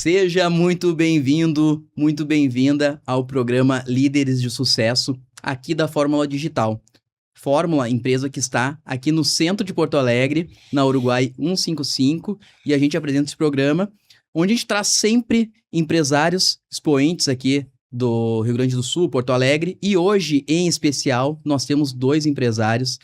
Seja muito bem-vindo, muito bem-vinda ao programa Líderes de Sucesso, aqui da Fórmula Digital. Fórmula, empresa que está aqui no centro de Porto Alegre, na Uruguai 155, e a gente apresenta esse programa, onde a gente traz sempre empresários expoentes aqui do Rio Grande do Sul, Porto Alegre, e hoje, em especial, nós temos 2 empresários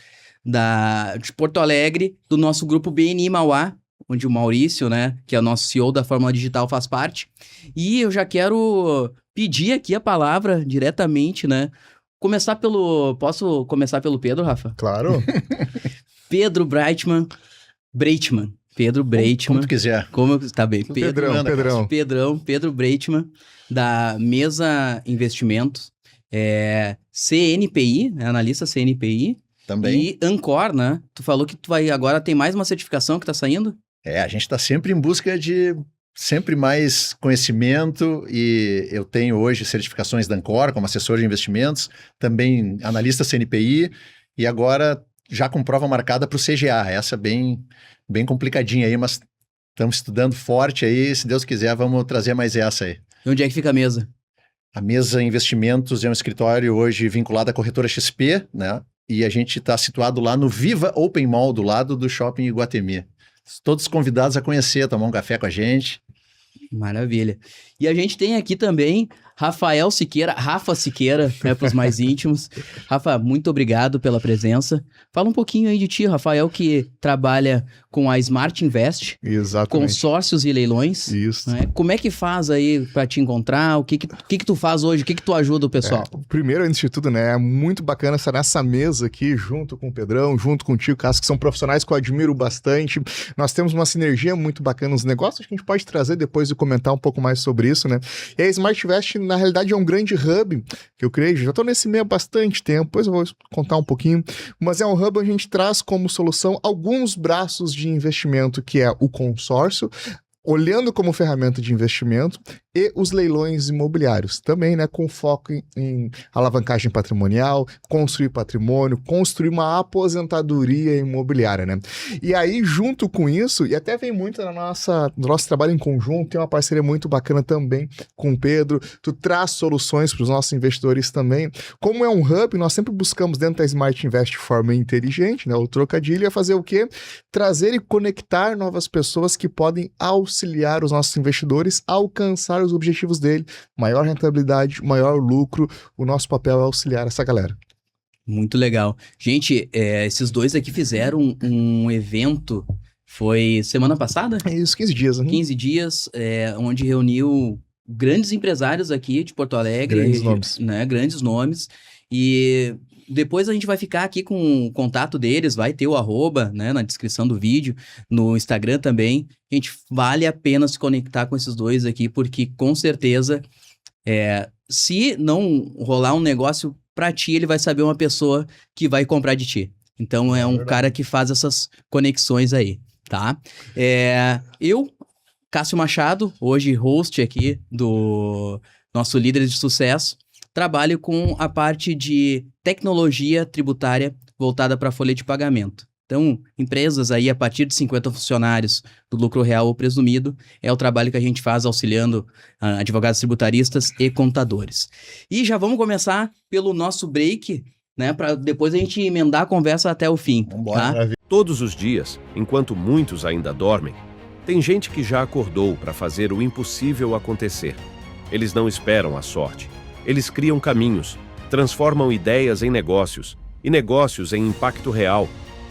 de Porto Alegre, do nosso grupo BNI Mauá, onde o Maurício, né, que é o nosso CEO da Fórmula Digital, faz parte. E eu já quero pedir aqui a palavra diretamente, né? Posso começar pelo Pedro, Rafa? Claro. Pedro Breitman. Pedro Breitman. Como tu quiser. Tá bem. Pedro Breitman, da Mesa Investimentos, CNPI, analista CNPI. Também. E Ancor, né? Tu falou que agora tem mais uma certificação que tá saindo? A gente está sempre em busca de sempre mais conhecimento, e eu tenho hoje certificações da Ancor como assessor de investimentos, também analista CNPI, e agora já com prova marcada para o CGA, essa bem complicadinha aí, mas estamos estudando forte aí, se Deus quiser vamos trazer mais essa aí. E onde é que fica a mesa? A Mesa Investimentos é um escritório hoje vinculado à corretora XP, né? E a gente está situado lá no Viva Open Mall, do lado do Shopping Iguatemi. Todos convidados a conhecer, tomar um café com a gente. Maravilha. E a gente tem aqui também Rafa Siqueira, né, para os mais íntimos. Rafa, muito obrigado pela presença. Fala um pouquinho aí de ti, Rafael, que trabalha com a Smart Invest. Exatamente. Consórcios e leilões. Isso. Né? Como é que faz aí para te encontrar? O que tu faz hoje? O que tu ajuda o pessoal? Primeiro, antes de tudo, né, é muito bacana estar nessa mesa aqui, junto com o Pedrão, junto contigo, Cássio, que são profissionais que eu admiro bastante. Nós temos uma sinergia muito bacana nos negócios que a gente pode trazer depois e comentar um pouco mais sobre isso, né? E a Smart Invest, na realidade, é um grande hub que eu criei. Já estou nesse meio há bastante tempo, depois eu vou contar um pouquinho. Mas é um hub onde a gente traz como solução alguns braços de investimento, que é o consórcio, olhando como ferramenta de investimento, e os leilões imobiliários, também, né, com foco em alavancagem patrimonial, construir patrimônio, construir uma aposentadoria imobiliária, né? E aí, junto com isso, e até vem muito do nosso trabalho em conjunto, tem uma parceria muito bacana também com o Pedro, tu traz soluções para os nossos investidores também. Como é um hub, nós sempre buscamos dentro da Smart Invest de forma inteligente, né, o trocadilho é fazer o quê? Trazer e conectar novas pessoas que podem auxiliar os nossos investidores a alcançar os objetivos dele, maior rentabilidade, maior lucro. O nosso papel é auxiliar essa galera. Muito legal. Gente, esses 2 aqui fizeram um evento, foi semana passada? É isso, 15 dias. Né? 15 dias, onde reuniu grandes empresários aqui de Porto Alegre. Grandes nomes. Né, grandes nomes. E depois a gente vai ficar aqui com o contato deles, vai ter o @, né, na descrição do vídeo, no Instagram também. Gente, vale a pena se conectar com esses 2 aqui, porque com certeza, se não rolar um negócio pra ti, ele vai saber uma pessoa que vai comprar de ti. Então é um cara que faz essas conexões aí, tá? Eu, Cássio Machado, hoje host aqui do nosso Líderes de Sucesso, trabalho com a parte de tecnologia tributária voltada para a folha de pagamento. Então, empresas aí a partir de 50 funcionários do lucro real ou presumido, é o trabalho que a gente faz auxiliando advogados tributaristas e contadores. E já vamos começar pelo nosso break, né, para depois a gente emendar a conversa até o fim. Vambora. Tá? Todos os dias, enquanto muitos ainda dormem, tem gente que já acordou para fazer o impossível acontecer. Eles não esperam a sorte. Eles criam caminhos, transformam ideias em negócios e negócios em impacto real.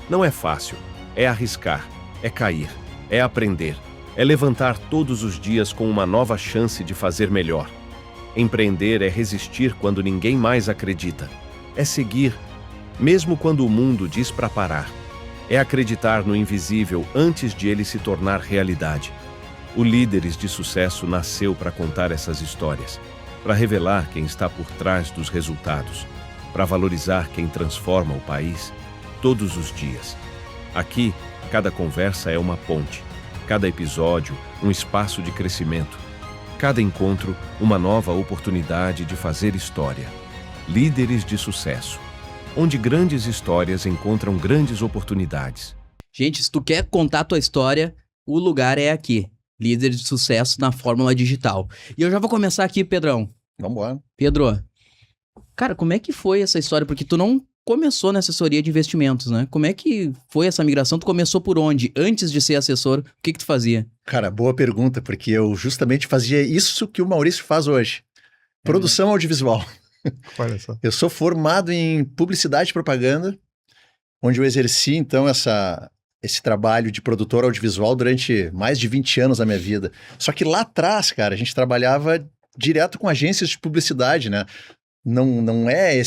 Não é fácil, é arriscar, é cair, é aprender, é levantar todos os dias com uma nova chance de fazer melhor. Empreender é resistir quando ninguém mais acredita, é seguir, mesmo quando o mundo diz para parar. É acreditar no invisível antes de ele se tornar realidade. O Líderes de Sucesso nasceu para contar essas histórias, para revelar quem está por trás dos resultados, para valorizar quem transforma o país todos os dias. Aqui, cada conversa é uma ponte, cada episódio um espaço de crescimento, cada encontro uma nova oportunidade de fazer história. Líderes de Sucesso, onde grandes histórias encontram grandes oportunidades. Gente, se tu quer contar a tua história, o lugar é aqui. líder de sucesso na fórmula digital. E eu já vou começar aqui, Pedrão. Vamos embora. Pedro, cara, como é que foi essa história? Porque tu não começou na assessoria de investimentos, né? Como é que foi essa migração? Tu começou por onde? Antes de ser assessor, o que tu fazia? Cara, boa pergunta, porque eu justamente fazia isso que o Maurício faz hoje. Produção audiovisual. Olha só. Eu sou formado em publicidade e propaganda, onde eu exerci, então, esse trabalho de produtor audiovisual durante mais de 20 anos da minha vida. Só que lá atrás, cara, a gente trabalhava direto com agências de publicidade, né? Não é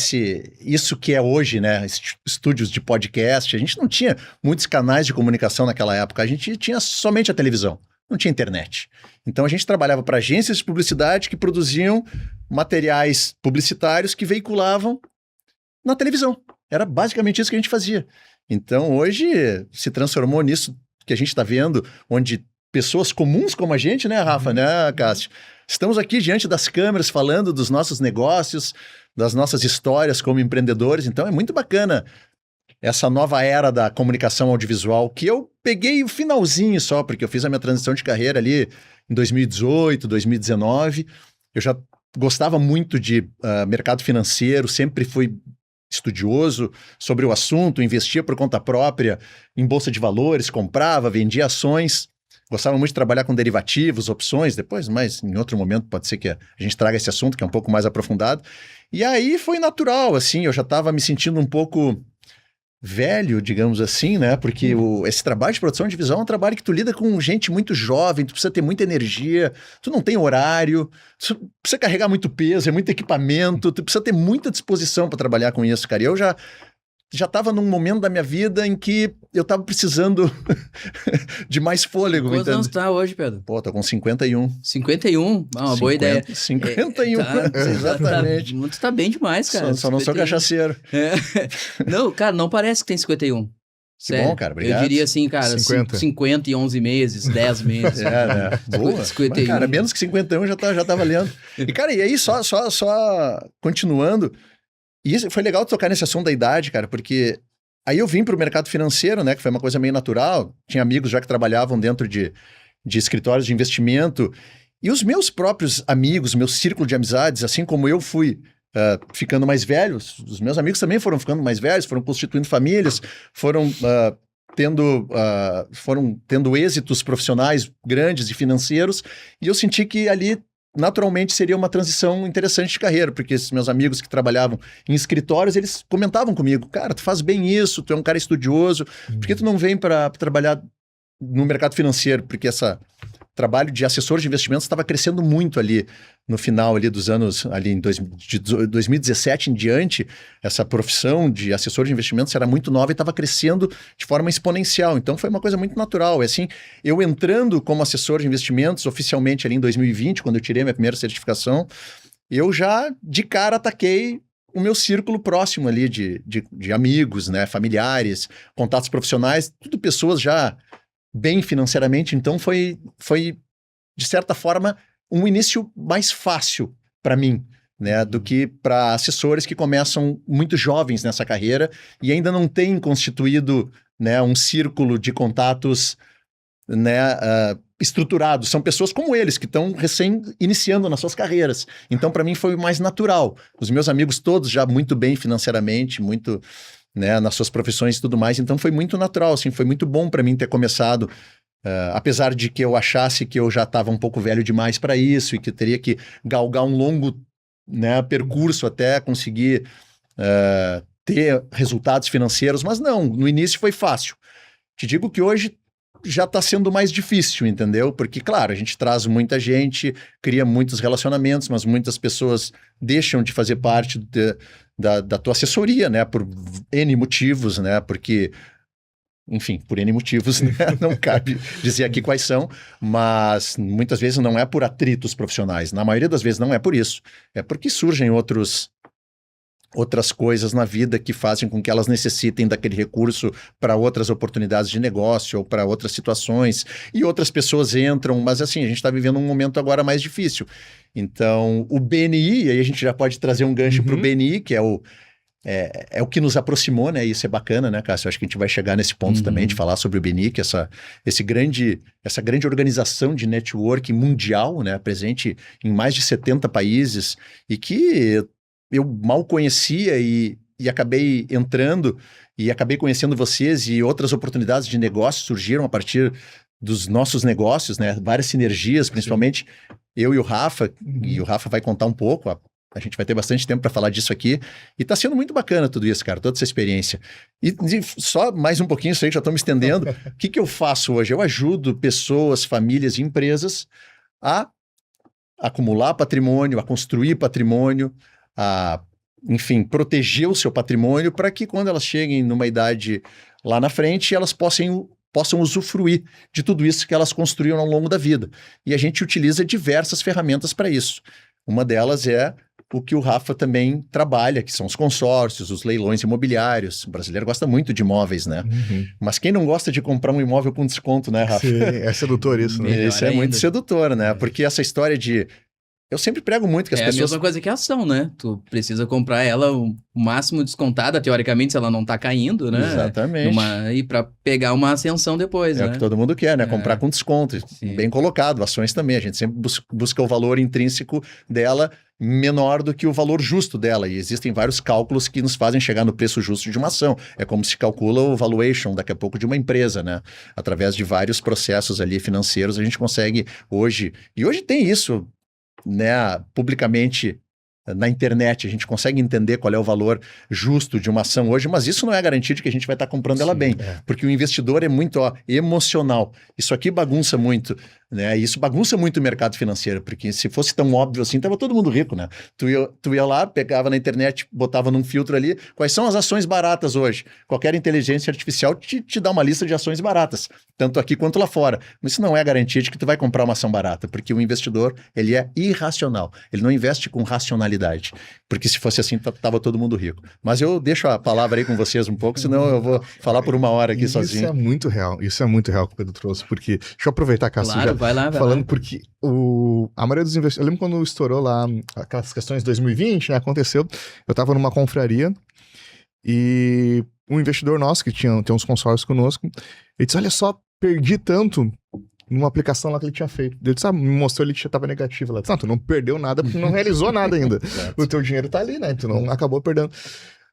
isso que é hoje, né? Estúdios de podcast. A gente não tinha muitos canais de comunicação naquela época. A gente tinha somente a televisão, não tinha internet. Então a gente trabalhava para agências de publicidade que produziam materiais publicitários que veiculavam na televisão. Era basicamente isso que a gente fazia. Então hoje se transformou nisso que a gente está vendo, onde pessoas comuns como a gente, né, Rafa, né, Cássio? Estamos aqui diante das câmeras falando dos nossos negócios, das nossas histórias como empreendedores. Então é muito bacana essa nova era da comunicação audiovisual, que eu peguei o finalzinho só, porque eu fiz a minha transição de carreira ali em 2018, 2019. Eu já gostava muito de mercado financeiro, sempre fui estudioso sobre o assunto, investia por conta própria em bolsa de valores, comprava, vendia ações. Gostava muito de trabalhar com derivativos, opções, depois, mas em outro momento pode ser que a gente traga esse assunto, que é um pouco mais aprofundado. E aí foi natural, assim, eu já estava me sentindo um pouco velho, digamos assim, né? Porque esse trabalho de produção de visual é um trabalho que tu lida com gente muito jovem, tu precisa ter muita energia, tu não tem horário, tu precisa carregar muito peso, é muito equipamento, tu precisa ter muita disposição para trabalhar com isso, cara. E eu já estava num momento da minha vida em que eu estava precisando de mais fôlego. Quantos anos tu tá hoje, Pedro? Pô, tô com 51. 51? Ah, uma boa ideia. 51, exatamente. Tu tá bem demais, cara. Só não sou cachaceiro. Não, cara, não parece que tem 51. Que Sério. bom, cara, obrigado. Eu diria assim, cara, 50 e 11 meses, 10 meses. Né? Boa. 51. Mas, cara, menos que 51 já tá valendo. E, cara, e aí, só continuando... E isso foi legal tocar nesse assunto da idade, cara, porque aí eu vim para o mercado financeiro, né, que foi uma coisa meio natural. Tinha amigos já que trabalhavam dentro de escritórios de investimento. E os meus próprios amigos, meu círculo de amizades, assim como eu fui ficando mais velho, os meus amigos também foram ficando mais velhos, foram constituindo famílias, foram tendo êxitos profissionais grandes e financeiros. E eu senti que ali naturalmente seria uma transição interessante de carreira, porque esses meus amigos que trabalhavam em escritórios, eles comentavam comigo, cara, tu faz bem isso, tu é um cara estudioso, por que tu não vem para trabalhar no mercado financeiro? Porque esse trabalho de assessor de investimentos estava crescendo muito ali no final ali dos anos, ali de 2017 em diante, essa profissão de assessor de investimentos era muito nova e estava crescendo de forma exponencial. Então foi uma coisa muito natural. E assim, eu entrando como assessor de investimentos oficialmente ali em 2020, quando eu tirei minha primeira certificação, eu já de cara ataquei o meu círculo próximo ali de amigos, né, familiares, contatos profissionais, tudo pessoas já bem financeiramente. Então foi de certa forma um início mais fácil para mim, né, do que para assessores que começam muito jovens nessa carreira e ainda não têm constituído, né, um círculo de contatos, né, estruturados. São pessoas como eles que estão recém iniciando nas suas carreiras. Então para mim foi mais natural. Os meus amigos todos já muito bem financeiramente, muito, né, nas suas profissões e tudo mais. Então foi muito natural, assim, foi muito bom para mim ter começado. Apesar de que eu achasse que eu já estava um pouco velho demais para isso e que eu teria que galgar um longo, né, percurso até conseguir ter resultados financeiros, mas não, no início foi fácil. Te digo que hoje já está sendo mais difícil, entendeu? Porque, claro, a gente traz muita gente, cria muitos relacionamentos, mas muitas pessoas deixam de fazer parte da tua assessoria, né, por N motivos, né, porque... Enfim, por N motivos, né? Não cabe dizer aqui quais são, mas muitas vezes não é por atritos profissionais. Na maioria das vezes não é por isso. É porque surgem outras coisas na vida que fazem com que elas necessitem daquele recurso para outras oportunidades de negócio ou para outras situações. E outras pessoas entram, mas assim, a gente está vivendo um momento agora mais difícil. Então, o BNI, aí a gente já pode trazer um gancho para o BNI, que é é o que nos aproximou, né? E isso é bacana, né, Cássio? Eu acho que a gente vai chegar nesse ponto também de falar sobre o BNIC, essa grande organização de networking mundial, né? Presente em mais de 70 países e que eu mal conhecia e acabei entrando e acabei conhecendo vocês e outras oportunidades de negócio surgiram a partir dos nossos negócios, né? Várias sinergias, principalmente eu e o Rafa, e o Rafa vai contar um pouco, a gente vai ter bastante tempo para falar disso aqui. E tá sendo muito bacana tudo isso, cara, toda essa experiência. E só mais um pouquinho, isso aí, já estou me estendendo. O que eu faço hoje? Eu ajudo pessoas, famílias e empresas a acumular patrimônio, a construir patrimônio, a, enfim, proteger o seu patrimônio para que quando elas cheguem numa idade lá na frente, elas possam usufruir de tudo isso que elas construíram ao longo da vida. E a gente utiliza diversas ferramentas para isso. Uma delas é o que o Rafa também trabalha, que são os consórcios, os leilões imobiliários. O brasileiro gosta muito de imóveis, né? Mas quem não gosta de comprar um imóvel com desconto, né, Rafa? Sim, é sedutor isso, né? Isso é muito sedutor, né? Porque essa história de... Eu sempre prego muito que as pessoas... É a mesma coisa que a ação, né? Tu precisa comprar ela o máximo descontada, teoricamente, se ela não tá caindo, né? Exatamente. E para pegar uma ascensão depois, né? É o que todo mundo quer, né? Comprar com desconto. Sim. Bem colocado. Ações também. A gente sempre busca o valor intrínseco dela menor do que o valor justo dela. E existem vários cálculos que nos fazem chegar no preço justo de uma ação. É como se calcula o valuation, daqui a pouco, de uma empresa, né? Através de vários processos ali financeiros, a gente consegue hoje... E hoje tem isso... né, publicamente na internet, a gente consegue entender qual é o valor justo de uma ação hoje, mas isso não é garantia de que a gente vai estar comprando ela bem, porque o investidor é muito emocional. Isso aqui bagunça muito, né? Isso bagunça muito o mercado financeiro, porque se fosse tão óbvio assim, tava todo mundo rico, né? Tu ia lá, pegava na internet, botava num filtro ali, quais são as ações baratas hoje? Qualquer inteligência artificial te dá uma lista de ações baratas, tanto aqui quanto lá fora. Mas isso não é garantia de que tu vai comprar uma ação barata, porque o investidor, ele é irracional, ele não investe com racionalidade, porque se fosse assim, tava todo mundo rico. Mas eu deixo a palavra aí com vocês um pouco, senão eu vou falar por uma hora aqui sozinho. Isso é muito real que o Pedro trouxe, porque, deixa eu aproveitar, Cássio, claro, vai lá. Porque a maioria dos investidores, eu lembro quando estourou lá aquelas questões de 2020, né, aconteceu, eu tava numa confraria e um investidor nosso, que tem uns consórcios conosco, ele disse, olha só, perdi tanto numa aplicação lá que ele tinha feito. Ele disse, me mostrou, ele estava negativo lá. Não, tu não perdeu nada porque não realizou nada ainda. O teu dinheiro tá ali, né? Tu não acabou perdendo.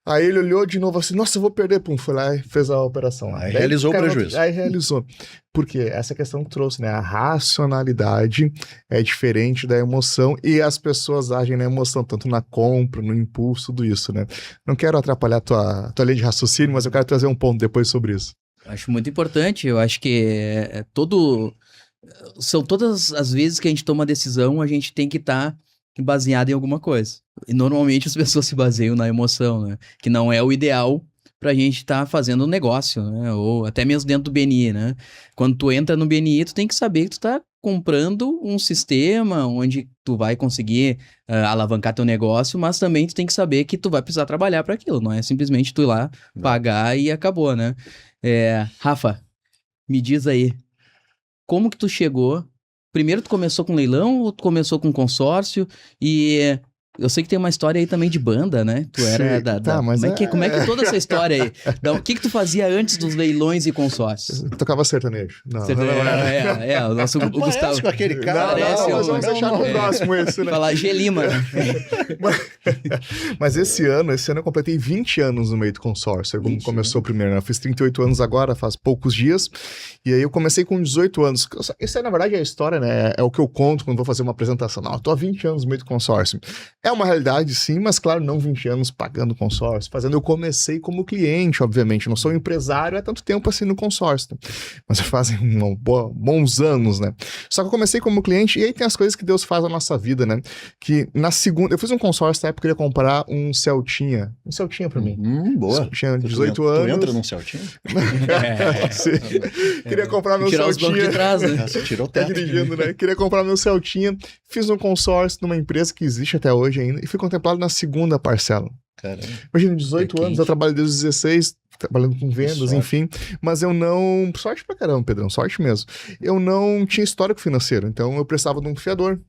Aí ele olhou de novo assim, nossa, eu vou perder. Pum, foi lá e fez a operação. Aí realizou o prejuízo. Aí realizou. Porque essa questão que trouxe, né? A racionalidade é diferente da emoção e as pessoas agem na emoção, tanto na compra, no impulso, tudo isso, né? Não quero atrapalhar tua linha de raciocínio, mas eu quero trazer um ponto depois sobre isso. Acho muito importante, eu acho que são todas as vezes que a gente toma decisão, a gente tem que estar baseado em alguma coisa. E normalmente as pessoas se baseiam na emoção, né? Que não é o ideal pra gente estar fazendo um negócio, né? Ou até mesmo dentro do BNI, né? Quando tu entra no BNI, tu tem que saber que tu tá comprando um sistema onde tu vai conseguir alavancar teu negócio, mas também tu tem que saber que tu vai precisar trabalhar para aquilo, não é simplesmente tu ir lá, pagar e acabou, né? Rafa, me diz aí, como que tu chegou? Primeiro tu começou com leilão ou tu começou com consórcio? E eu sei que tem uma história aí também de banda, né? Tu era mas como é que é toda essa história aí? O que tu fazia antes dos leilões e consórcios? Eu tocava sertanejo. Não. O nosso não Gustavo. Com aquele cara. Mas vamos deixar no próximo esse, né? Falar Gelima. Mas esse ano eu completei 20 anos no meio do consórcio. Como começou primeiro, né? Eu fiz 38 anos agora, faz poucos dias. E aí eu comecei com 18 anos. Isso aí, na verdade, é a história, né? É o que eu conto quando vou fazer uma apresentação. Não, eu tô há 20 anos no meio do consórcio. É uma realidade, sim, mas claro, não 20 anos pagando consórcio, fazendo. Eu comecei como cliente, obviamente, não sou empresário há tanto tempo assim no consórcio, mas fazem bons anos, né? Só que eu comecei como cliente e aí tem as coisas que Deus faz na nossa vida, né? Que na segunda, eu fiz um consórcio na época, eu queria comprar um Celtinha pra mim. Boa. Tinha 18 anos. Tu entra num Celtinha? Queria comprar meu Tirar Celtinha. Os bancos de trás, né? Você tirou o teto. Dirigindo, né? Queria comprar meu Celtinha, fiz um consórcio numa empresa que existe até hoje ainda e fui contemplado na segunda parcela. Caramba. Imagina, 18 anos, eu trabalho desde os 16, trabalhando com vendas, enfim, mas eu não... Sorte pra caramba, Pedrão, sorte mesmo. Eu não tinha histórico financeiro, então eu precisava de um fiador.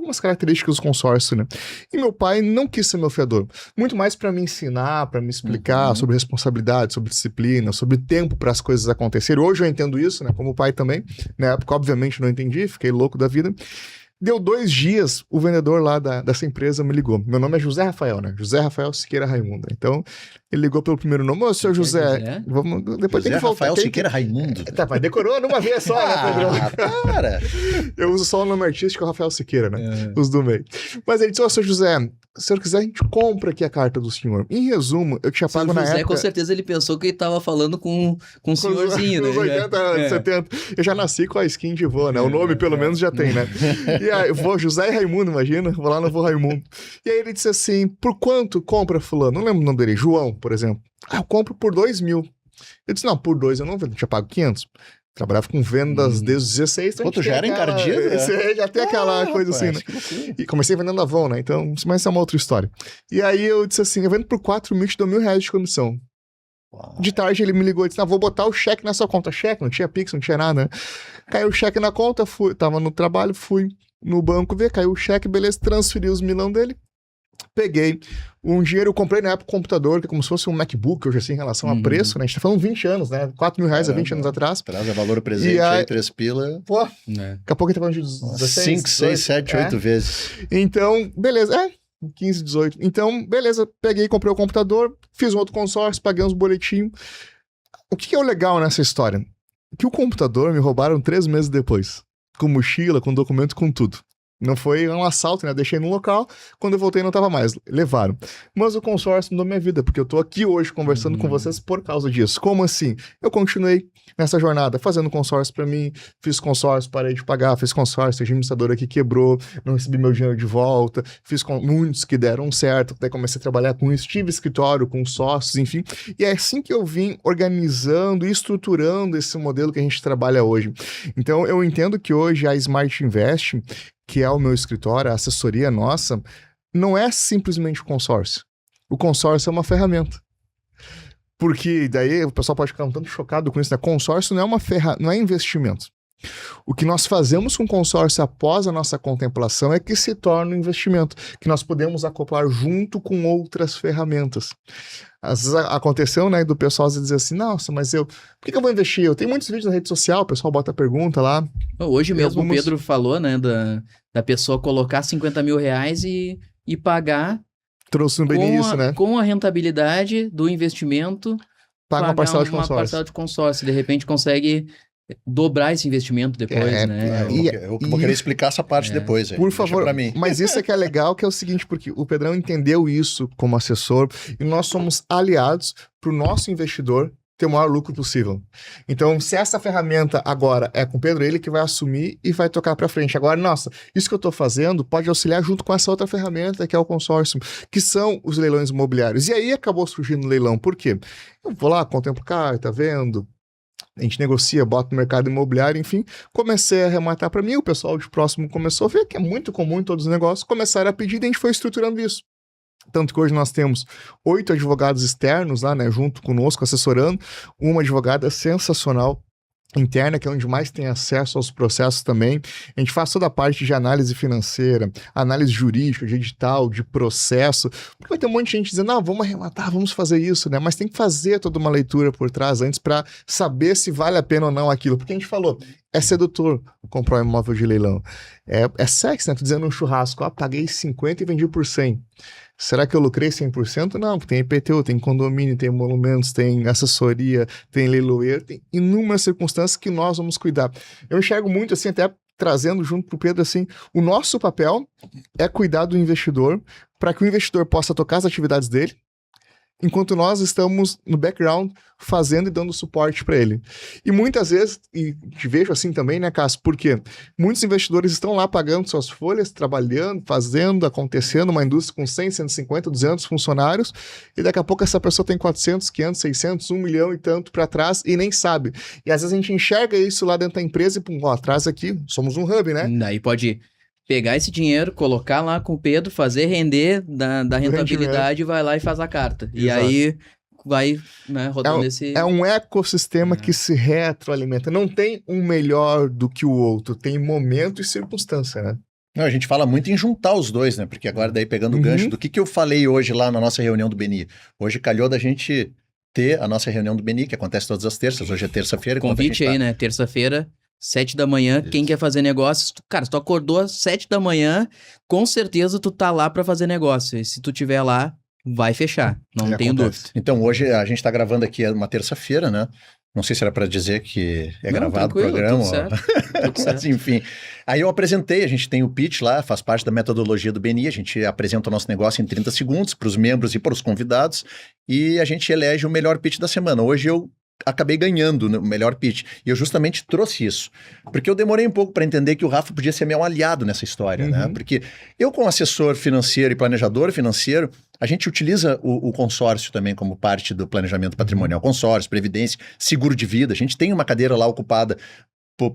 algumas características do consórcio, né? E meu pai não quis ser meu fiador. Muito mais para me ensinar, para me explicar sobre responsabilidade, sobre disciplina, sobre tempo para as coisas acontecerem. Hoje eu entendo isso, né? Como pai também. Na época, obviamente, não entendi, fiquei louco da vida. Deu 2 dias, o vendedor lá dessa empresa me ligou. Meu nome é José Rafael, né? José Rafael Siqueira Raimundo. Então, ele ligou pelo primeiro nome. Ô, senhor José, vamos, depois tem que voltar. Rafael Siqueira Raimundo. Tá, mas decorou numa vez só, né, Pedro? Cara! Eu uso só o nome artístico, Rafael Siqueira, né? Os do meio. Mas ele disse, ô, senhor José, se o senhor quiser, a gente compra aqui a carta do senhor. Em resumo, eu tinha pago na época... com certeza, ele pensou que ele tava falando com um senhorzinho, né? Uns 80, 70. Eu já nasci com a skin de vô, né? O nome, pelo menos, já tem, né? E aí, eu vou José e Raimundo, imagina? Vou lá no vô Raimundo. E aí ele disse assim, por quanto compra fulano? Não lembro o nome dele, João, por exemplo. Ah, eu compro por 2.000. Eu disse, não, por 2 eu não vendo, tinha pago 500. Trabalhava com vendas desde os 16. Então tu já era encardido, né? Já tem aquela coisa assim, né? E comecei vendendo Avon, né? Então, mas isso é uma outra história. E aí eu disse assim, eu vendo por 4.000, te dou R$1.000 de comissão. Uau. De tarde ele me ligou e disse, vou botar o cheque na sua conta. Cheque, não tinha Pix, não tinha nada, né? Caiu o cheque na conta, tava no trabalho, fui no banco ver, caiu o cheque, beleza, transferi os milão dele. Peguei um dinheiro, eu comprei na época um computador, que é como se fosse um MacBook, hoje assim, em relação a preço, né? A gente tá falando 20 anos, né? R$4.000 há 20 anos atrás. Traz a valor presente aí, 3 pila. Pô, daqui a pouco a gente tá falando de 16, 5, 6, 7, 8 vezes. Então, beleza. 15, 18. Então, beleza, peguei, comprei o computador, fiz um outro consórcio, paguei uns boletinhos. O que é o legal nessa história? Que o computador me roubaram 3 meses depois. Com mochila, com documento, com tudo. Não foi um assalto, né? Deixei no local, quando eu voltei não tava mais. Levaram. Mas o consórcio mudou minha vida, porque eu tô aqui hoje conversando com vocês por causa disso. Como assim? Eu continuei nessa jornada, fazendo consórcio pra mim, fiz consórcio, parei de pagar, fiz consórcio, a administradora que quebrou, não recebi meu dinheiro de volta, fiz com muitos que deram certo, daí comecei a trabalhar com isso, tive escritório, com sócios, enfim. E é assim que eu vim organizando e estruturando esse modelo que a gente trabalha hoje. Então, eu entendo que hoje a Smart Invest, que é o meu escritório, a assessoria nossa, não é simplesmente o consórcio. O consórcio é uma ferramenta. Porque daí o pessoal pode ficar um tanto chocado com isso, né? Consórcio não é não é investimento. O que nós fazemos com o consórcio após a nossa contemplação é que se torna um investimento, que nós podemos acoplar junto com outras ferramentas. Às vezes aconteceu, né, do pessoal dizer assim, nossa, mas por que eu vou investir? Eu tenho muitos vídeos na rede social, o pessoal bota pergunta lá. Hoje mesmo o Pedro falou, né, da pessoa colocar R$50.000 e pagar... Trouxe bem isso, né? Com a rentabilidade do investimento, paga uma parcela de consórcio. Uma parcela de consórcio. De repente consegue dobrar esse investimento depois, né? Eu vou querer explicar essa parte depois. Aí. Por favor, pra mim. Mas isso é que é legal, que é o seguinte, porque o Pedrão entendeu isso como assessor e nós somos aliados para o nosso investidor ter o maior lucro possível. Então, se essa ferramenta agora é com o Pedro, ele que vai assumir e vai tocar para frente. Agora, nossa, isso que eu estou fazendo pode auxiliar junto com essa outra ferramenta que é o consórcio, que são os leilões imobiliários. E aí acabou surgindo o leilão. Por quê? Eu vou lá, contemplo carta, vendo, a gente negocia, bota no mercado imobiliário, enfim, comecei a arrematar para mim, o pessoal de próximo começou a ver que é muito comum em todos os negócios, começaram a pedir e a gente foi estruturando isso. Tanto que hoje nós temos 8 advogados externos lá, né, junto conosco, assessorando, uma advogada sensacional, interna, que é onde mais tem acesso aos processos também. A gente faz toda a parte de análise financeira, análise jurídica, de edital, de processo, porque vai ter um monte de gente dizendo, não, vamos arrematar, vamos fazer isso, né? Mas tem que fazer toda uma leitura por trás antes para saber se vale a pena ou não aquilo. Porque a gente falou, é sedutor comprar um imóvel de leilão. É sexy, né? Tô dizendo um churrasco, paguei 50 e vendi por 100. Será que eu lucrei 100%? Não, tem IPTU, tem condomínio, tem emolumentos, tem assessoria, tem leiloeiro, tem inúmeras circunstâncias que nós vamos cuidar. Eu enxergo muito assim, até trazendo junto para o Pedro, assim, o nosso papel é cuidar do investidor para que o investidor possa tocar as atividades dele, enquanto nós estamos no background fazendo e dando suporte para ele. E muitas vezes, e te vejo assim também, né, Cássio, porque muitos investidores estão lá pagando suas folhas, trabalhando, fazendo, acontecendo, uma indústria com 100, 150, 200 funcionários, e daqui a pouco essa pessoa tem 400, 500, 600, 1 milhão e tanto para trás e nem sabe. E às vezes a gente enxerga isso lá dentro da empresa e, pum, atrás aqui, somos um hub, né? Daí pode pegar esse dinheiro, colocar lá com o Pedro, fazer render da rentabilidade e vai lá e faz a carta. Exato. E aí vai, né, rodando esse... É um ecossistema que se retroalimenta. Não tem um melhor do que o outro, tem momento e circunstância, né? Não, a gente fala muito em juntar os dois, né? Porque agora daí pegando o gancho do que eu falei hoje lá na nossa reunião do BNI. Hoje calhou da gente ter a nossa reunião do BNI, que acontece todas as terças. Hoje é terça-feira. Convite aí, né? Terça-feira, 7 da manhã. Isso. Quem quer fazer negócio, cara, se tu acordou às 7 da manhã, com certeza tu tá lá pra fazer negócio. E se tu tiver lá, vai fechar. Não Ele tenho acontece. dúvida. Então, hoje a gente está gravando aqui uma terça-feira, né? Não sei se era para dizer que é Não, gravado o tranquilo, programa. tudo certo, tudo Mas, certo. enfim. Aí eu apresentei, a gente tem o pitch lá, faz parte da metodologia do BNI, a gente apresenta o nosso negócio em 30 segundos para os membros e para os convidados e a gente elege o melhor pitch da semana. Hoje eu acabei ganhando o melhor pitch. E eu justamente trouxe isso. Porque eu demorei um pouco para entender que o Rafa podia ser meu aliado nessa história, né? Porque eu, como assessor financeiro e planejador financeiro, a gente utiliza o consórcio também como parte do planejamento patrimonial. Consórcio, previdência, seguro de vida. A gente tem uma cadeira lá ocupada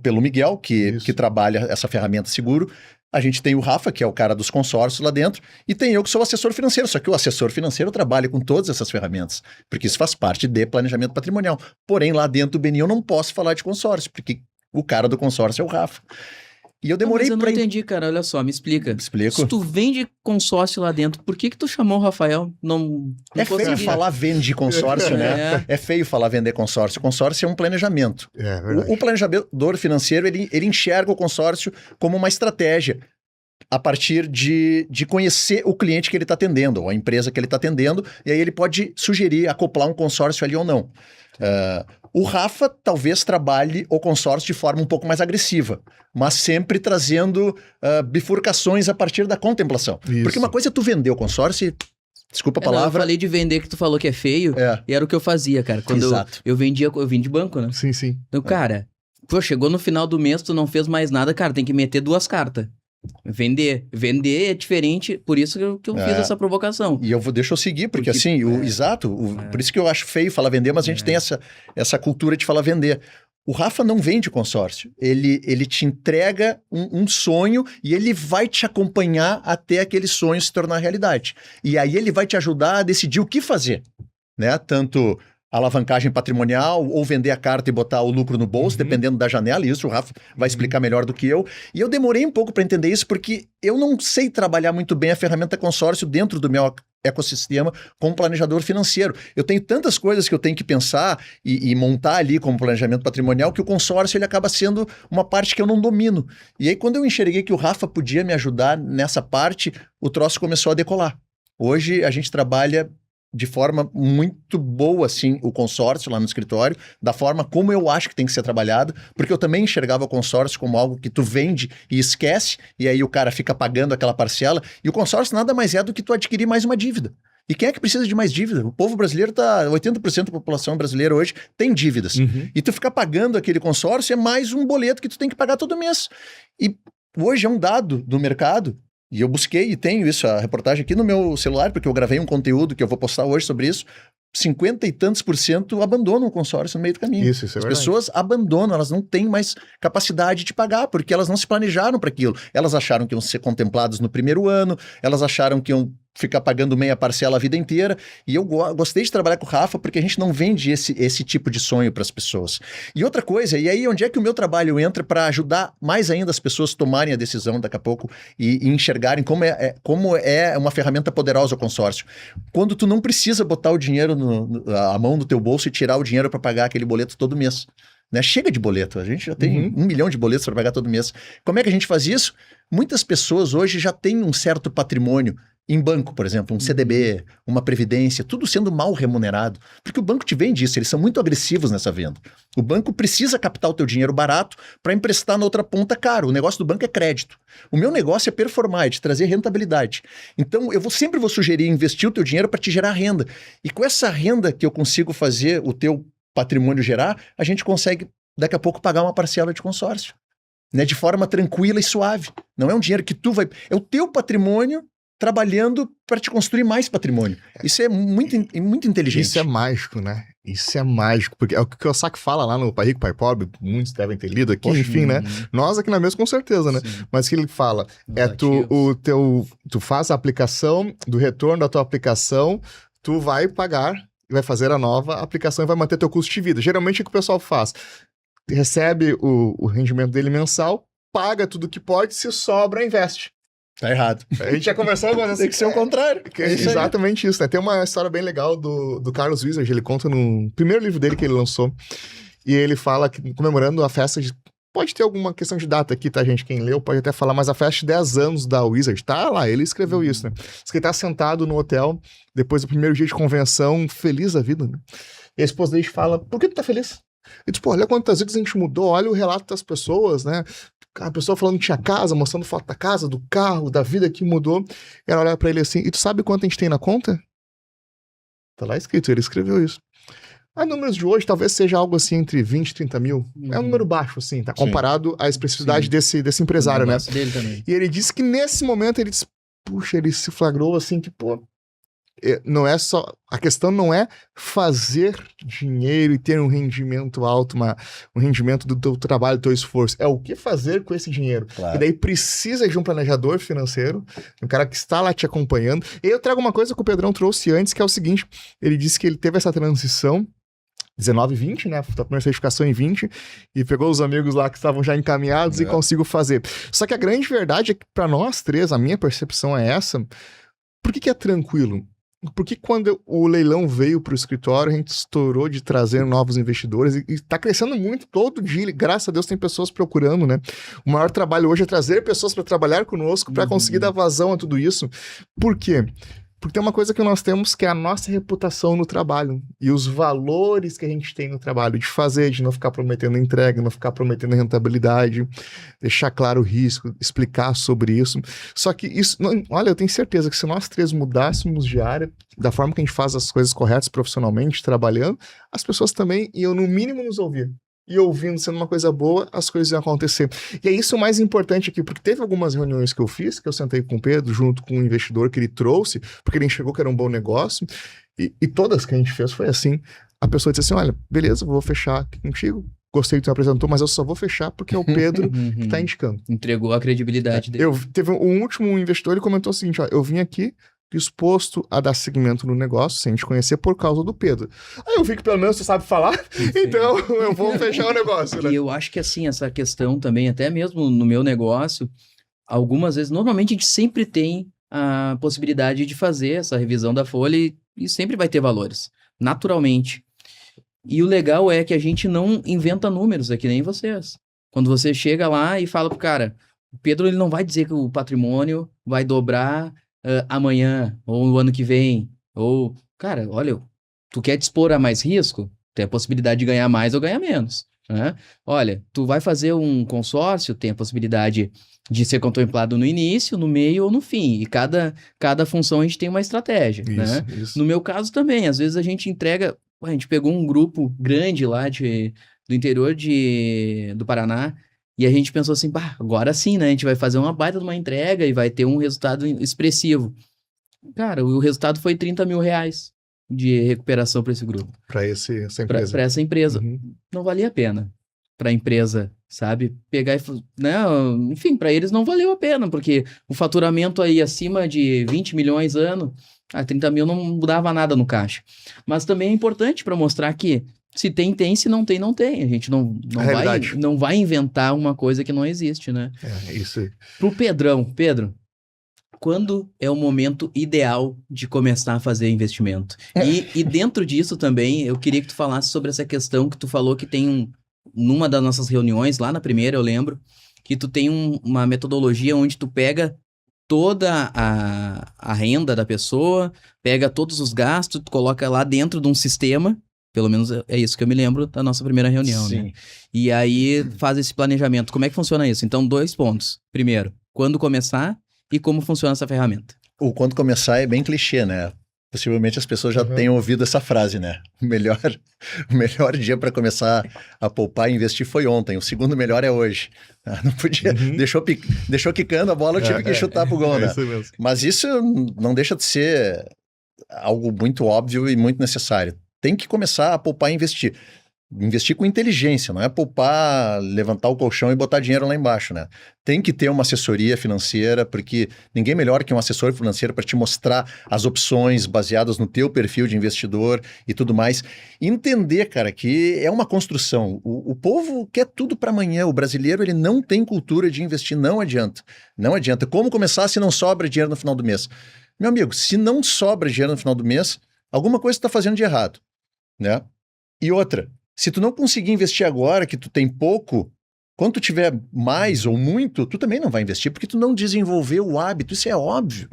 pelo Miguel, que trabalha essa ferramenta seguro. A gente tem o Rafa, que é o cara dos consórcios lá dentro, e tem eu que sou assessor financeiro, só que o assessor financeiro trabalha com todas essas ferramentas, porque isso faz parte de planejamento patrimonial. Porém, lá dentro do BNI eu não posso falar de consórcio, porque o cara do consórcio é o Rafa. E eu demorei Mas eu não pra... entendi, cara. Olha só, me explica. Explico. Se tu vende consórcio lá dentro, por que tu chamou o Rafael? Não É feio consegui. falar vende consórcio, né? É feio falar vender consórcio. Consórcio é um planejamento. É verdade. O planejador financeiro, ele enxerga o consórcio como uma estratégia a partir de conhecer o cliente que ele está atendendo, ou a empresa que ele está atendendo, e aí ele pode sugerir, acoplar um consórcio ali ou não. O Rafa talvez trabalhe o consórcio de forma um pouco mais agressiva, mas sempre trazendo bifurcações a partir da contemplação. Isso. Porque uma coisa é tu vender o consórcio e... Desculpa a Não, eu palavra. falei de vender que tu falou que é feio, e era o que eu fazia, cara. Quando Exato. eu vendia, eu vim de banco, né? Sim, sim. Então, cara, pô, chegou no final do mês, tu não fez mais nada, cara, tem que meter 2 cartas. Vender é diferente, por isso que eu fiz essa provocação. E deixa eu seguir, porque Porque- assim, por isso que eu acho feio falar vender, mas a gente tem essa cultura de falar vender. O Rafa não vende consórcio, ele te entrega um sonho e ele vai te acompanhar até aquele sonho se tornar realidade. E aí ele vai te ajudar a decidir o que fazer, né? Tanto alavancagem patrimonial ou vender a carta e botar o lucro no bolso, dependendo da janela, e isso o Rafa vai explicar melhor do que eu. E eu demorei um pouco para entender isso porque eu não sei trabalhar muito bem a ferramenta consórcio dentro do meu ecossistema como planejador financeiro. Eu tenho tantas coisas que eu tenho que pensar e montar ali como planejamento patrimonial que o consórcio ele acaba sendo uma parte que eu não domino. E aí quando eu enxerguei que o Rafa podia me ajudar nessa parte, o troço começou a decolar. Hoje a gente trabalha de forma muito boa, assim, o consórcio lá no escritório, da forma como eu acho que tem que ser trabalhado, porque eu também enxergava o consórcio como algo que tu vende e esquece, e aí o cara fica pagando aquela parcela, e o consórcio nada mais é do que tu adquirir mais uma dívida. E quem é que precisa de mais dívida? O povo brasileiro 80% da população brasileira hoje tem dívidas. E tu ficar pagando aquele consórcio é mais um boleto que tu tem que pagar todo mês. E hoje é um dado do mercado. E eu busquei e tenho isso, a reportagem aqui no meu celular, porque eu gravei um conteúdo que eu vou postar hoje sobre isso. 50 e tantos % abandonam o consórcio no meio do caminho. Isso é As verdade. pessoas abandonam, elas não têm mais capacidade de pagar, porque elas não se planejaram para aquilo. Elas acharam que iam ser contempladas no primeiro ano, elas acharam que iam ficar pagando meia parcela a vida inteira. E eu gostei de trabalhar com o Rafa, porque a gente não vende esse tipo de sonho para as pessoas. E outra coisa, e aí onde é que o meu trabalho entra para ajudar mais ainda as pessoas tomarem a decisão daqui a pouco e enxergarem como é uma ferramenta poderosa o consórcio. Quando tu não precisa botar o dinheiro a mão no teu bolso e tirar o dinheiro para pagar aquele boleto todo mês. Né? Chega de boleto, a gente já tem 1 milhão de boletos para pagar todo mês. Como é que a gente faz isso? Muitas pessoas hoje já têm um certo patrimônio em banco, por exemplo, um CDB, uma previdência, tudo sendo mal remunerado, porque o banco te vende isso, eles são muito agressivos nessa venda. O banco precisa captar o teu dinheiro barato para emprestar na outra ponta caro. O negócio do banco é crédito. O meu negócio é performar, é te trazer rentabilidade. Então, eu sempre vou sugerir investir o teu dinheiro para te gerar renda. E com essa renda que eu consigo fazer o teu patrimônio gerar, a gente consegue, daqui a pouco, pagar uma parcela de consórcio. Né? De forma tranquila e suave. Não é um dinheiro que tu vai... É o teu patrimônio trabalhando para te construir mais patrimônio. Isso é muito inteligente. Isso é mágico, né? Isso é mágico, porque é o que o Kiyosaki fala lá no Pai Rico, Pai Pobre, muitos devem ter lido aqui, Poxa, enfim, né? Nós aqui na mesa com certeza, né? Sim. Mas o que ele fala é tu faz a aplicação, do retorno da tua aplicação, tu vai pagar, vai fazer a nova aplicação e vai manter teu custo de vida. Geralmente o que o pessoal faz? Recebe o rendimento dele mensal, paga tudo que pode, se sobra, investe. Tá errado. A gente já conversou, mas assim... Tem que ser o contrário. É exatamente isso, né? Tem uma história bem legal do Carlos Wizard, ele conta no primeiro livro dele que ele lançou, e ele fala que, comemorando a festa de... Pode ter alguma questão de data aqui, tá, gente? Quem leu pode até falar, mas a festa de 10 anos da Wizard, tá lá, ele escreveu isso, né? Diz que ele tá sentado no hotel, depois do primeiro dia de convenção, feliz da vida, né? E a esposa dele fala, por que tu tá feliz? E tipo, olha quantas vezes a gente mudou, olha o relato das pessoas, né? A pessoa falando que tinha casa, mostrando foto da casa, do carro, da vida que mudou. E ela olha pra ele assim, e tu sabe quanto a gente tem na conta? Tá lá escrito, ele escreveu isso. A números de hoje talvez seja algo assim entre 20 e 30 mil. É um número baixo, assim, tá? Comparado à expressividade desse empresário, né? Dele também. E ele disse que nesse momento ele disse, puxa, ele se flagrou assim que, pô, não é só... A questão não é fazer dinheiro e ter um rendimento alto, um rendimento do teu trabalho, do teu esforço. É o que fazer com esse dinheiro. Claro. E daí precisa de um planejador financeiro, um cara que está lá te acompanhando. E eu trago uma coisa que o Pedrão trouxe antes, que é o seguinte, ele disse que ele teve essa transição 19 e 20, né? A primeira certificação em 20, e pegou os amigos lá que estavam já encaminhados e conseguiu fazer. Só que a grande verdade é que para nós três, a minha percepção é essa, por que é tranquilo? Porque quando o leilão veio para o escritório, a gente estourou de trazer novos investidores e está crescendo muito todo dia. Graças a Deus tem pessoas procurando, né? O maior trabalho hoje é trazer pessoas para trabalhar conosco, para conseguir dar vazão a tudo isso. Por quê? Porque tem uma coisa que nós temos que é a nossa reputação no trabalho e os valores que a gente tem no trabalho de fazer, de não ficar prometendo entrega, não ficar prometendo rentabilidade, deixar claro o risco, explicar sobre isso. Só que isso, olha, eu tenho certeza que se nós três mudássemos de área, da forma que a gente faz as coisas corretas profissionalmente, trabalhando, as pessoas também iam no mínimo nos ouvir. E ouvindo, sendo uma coisa boa, as coisas iam acontecer. E é isso o mais importante aqui, porque teve algumas reuniões que eu fiz, que eu sentei com o Pedro, junto com um investidor que ele trouxe, porque ele enxergou que era um bom negócio, e todas que a gente fez foi assim. A pessoa disse assim, olha, beleza, vou fechar aqui contigo, gostei que tu me apresentou, mas eu só vou fechar porque é o Pedro que está indicando. Entregou a credibilidade dele. Teve um último investidor, ele comentou o seguinte, ó, eu vim aqui disposto a dar seguimento no negócio sem te conhecer por causa do Pedro. Aí eu vi que pelo menos tu sabe falar, então eu vou fechar o negócio, né? E eu acho que assim, essa questão também, até mesmo no meu negócio, algumas vezes, normalmente a gente sempre tem a possibilidade de fazer essa revisão da folha e sempre vai ter valores, naturalmente. E o legal é que a gente não inventa números aqui, nem vocês. Quando você chega lá e fala pro cara, o Pedro ele não vai dizer que o patrimônio vai dobrar amanhã, ou no ano que vem, ou, cara, olha, tu quer te expor a mais risco? Tem a possibilidade de ganhar mais ou ganhar menos, né? Olha, tu vai fazer um consórcio, tem a possibilidade de ser contemplado no início, no meio ou no fim, e cada tefunção a gente tem uma estratégia, né? Isso. No meu caso também, às vezes a gente entrega, a gente pegou um grupo grande lá do interior do Paraná, e a gente pensou assim, agora sim, né? A gente vai fazer uma baita de uma entrega e vai ter um resultado expressivo. Cara, o resultado foi 30 mil reais de recuperação para esse grupo. Para essa empresa. Para essa empresa. Uhum. Não valia a pena para a empresa, sabe? Pegar e... Né? Enfim, para eles não valeu a pena, porque o faturamento aí acima de 20 milhões ano, 30 mil não mudava nada no caixa. Mas também é importante para mostrar que se tem, se não tem, não tem. A gente não vai inventar uma coisa que não existe, né? É isso aí. Pro Pedro, quando é o momento ideal de começar a fazer investimento? E dentro disso também, eu queria que tu falasse sobre essa questão que tu falou que tem numa das nossas reuniões, lá na primeira, eu lembro, que tu tem uma metodologia onde tu pega toda a renda da pessoa, pega todos os gastos, tu coloca lá dentro de um sistema. Pelo menos é isso que eu me lembro da nossa primeira reunião, Sim. né? E aí faz esse planejamento. Como é que funciona isso? Então, 2 pontos. Primeiro, quando começar e como funciona essa ferramenta. O quando começar é bem clichê, né? Possivelmente as pessoas já tenham ouvido essa frase, né? O melhor dia para começar a poupar e investir foi ontem. O segundo melhor é hoje. Não podia... Deixou quicando a bola, eu tive que chutar pro gol, né? Isso mesmo. Mas isso não deixa de ser algo muito óbvio e muito necessário. Tem que começar a poupar e investir. Investir com inteligência, não é poupar, levantar o colchão e botar dinheiro lá embaixo, né? Tem que ter uma assessoria financeira, porque ninguém melhor que um assessor financeiro para te mostrar as opções baseadas no teu perfil de investidor e tudo mais. E entender, cara, que é uma construção. O povo quer tudo para amanhã. O brasileiro, ele não tem cultura de investir, não adianta. Não adianta. Como começar se não sobra dinheiro no final do mês? Meu amigo, se não sobra dinheiro no final do mês, alguma coisa você está fazendo de errado, né? E outra, se tu não conseguir investir agora, que tu tem pouco, quando tu tiver mais ou muito, tu também não vai investir, porque tu não desenvolveu o hábito, isso é óbvio.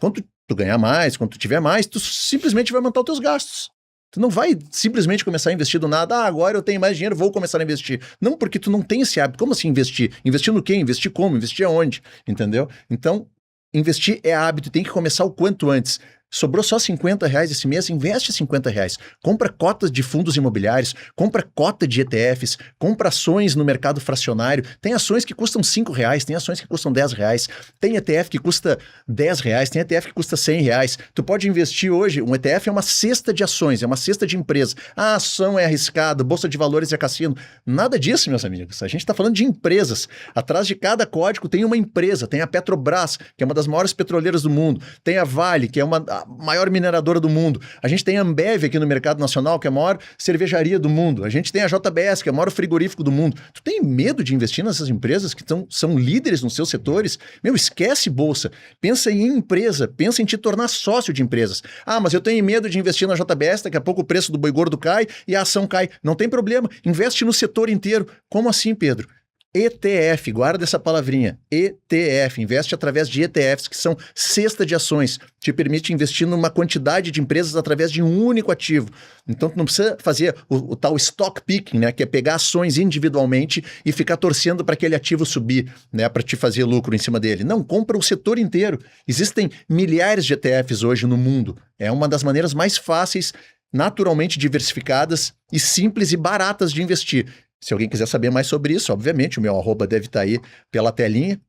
Quando tu ganhar mais, quando tu tiver mais, tu simplesmente vai aumentar os teus gastos. Tu não vai simplesmente começar a investir do nada, agora eu tenho mais dinheiro, vou começar a investir. Não, porque tu não tem esse hábito. Como assim investir? Investir no quê? Investir como? Investir aonde? Entendeu? Então, investir é hábito, tem que começar o quanto antes. Sobrou só R$50 esse mês, investe R$50. Compra cotas de fundos imobiliários, compra cota de ETFs, compra ações no mercado fracionário. Tem ações que custam R$5, tem ações que custam R$10, tem ETF que custa R$10, tem ETF que custa R$100. Tu pode investir hoje, um ETF é uma cesta de ações, é uma cesta de empresas. A ação é arriscada, bolsa de valores é cassino. Nada disso, meus amigos. A gente está falando de empresas. Atrás de cada código tem uma empresa, tem a Petrobras, que é uma das maiores petroleiras do mundo, tem a Vale, que é a maior mineradora do mundo. A gente tem a Ambev aqui no mercado nacional, que é a maior cervejaria do mundo. A gente tem a JBS, que é o maior frigorífico do mundo. Tu tem medo de investir nessas empresas que são líderes nos seus setores? Meu, esquece bolsa. Pensa em empresa, pensa em te tornar sócio de empresas. Ah, mas eu tenho medo de investir na JBS, daqui a pouco o preço do boi gordo cai e a ação cai. Não tem problema, investe no setor inteiro. Como assim, Pedro? ETF, guarda essa palavrinha, ETF, investe através de ETFs, que são cesta de ações, te permite investir numa quantidade de empresas através de um único ativo. Então, tu não precisa fazer o tal stock picking, né, que é pegar ações individualmente e ficar torcendo para aquele ativo subir, né, para te fazer lucro em cima dele. Não, compra o setor inteiro. Existem milhares de ETFs hoje no mundo. É uma das maneiras mais fáceis, naturalmente diversificadas e simples e baratas de investir. Se alguém quiser saber mais sobre isso, obviamente, o meu @ deve estar aí pela telinha.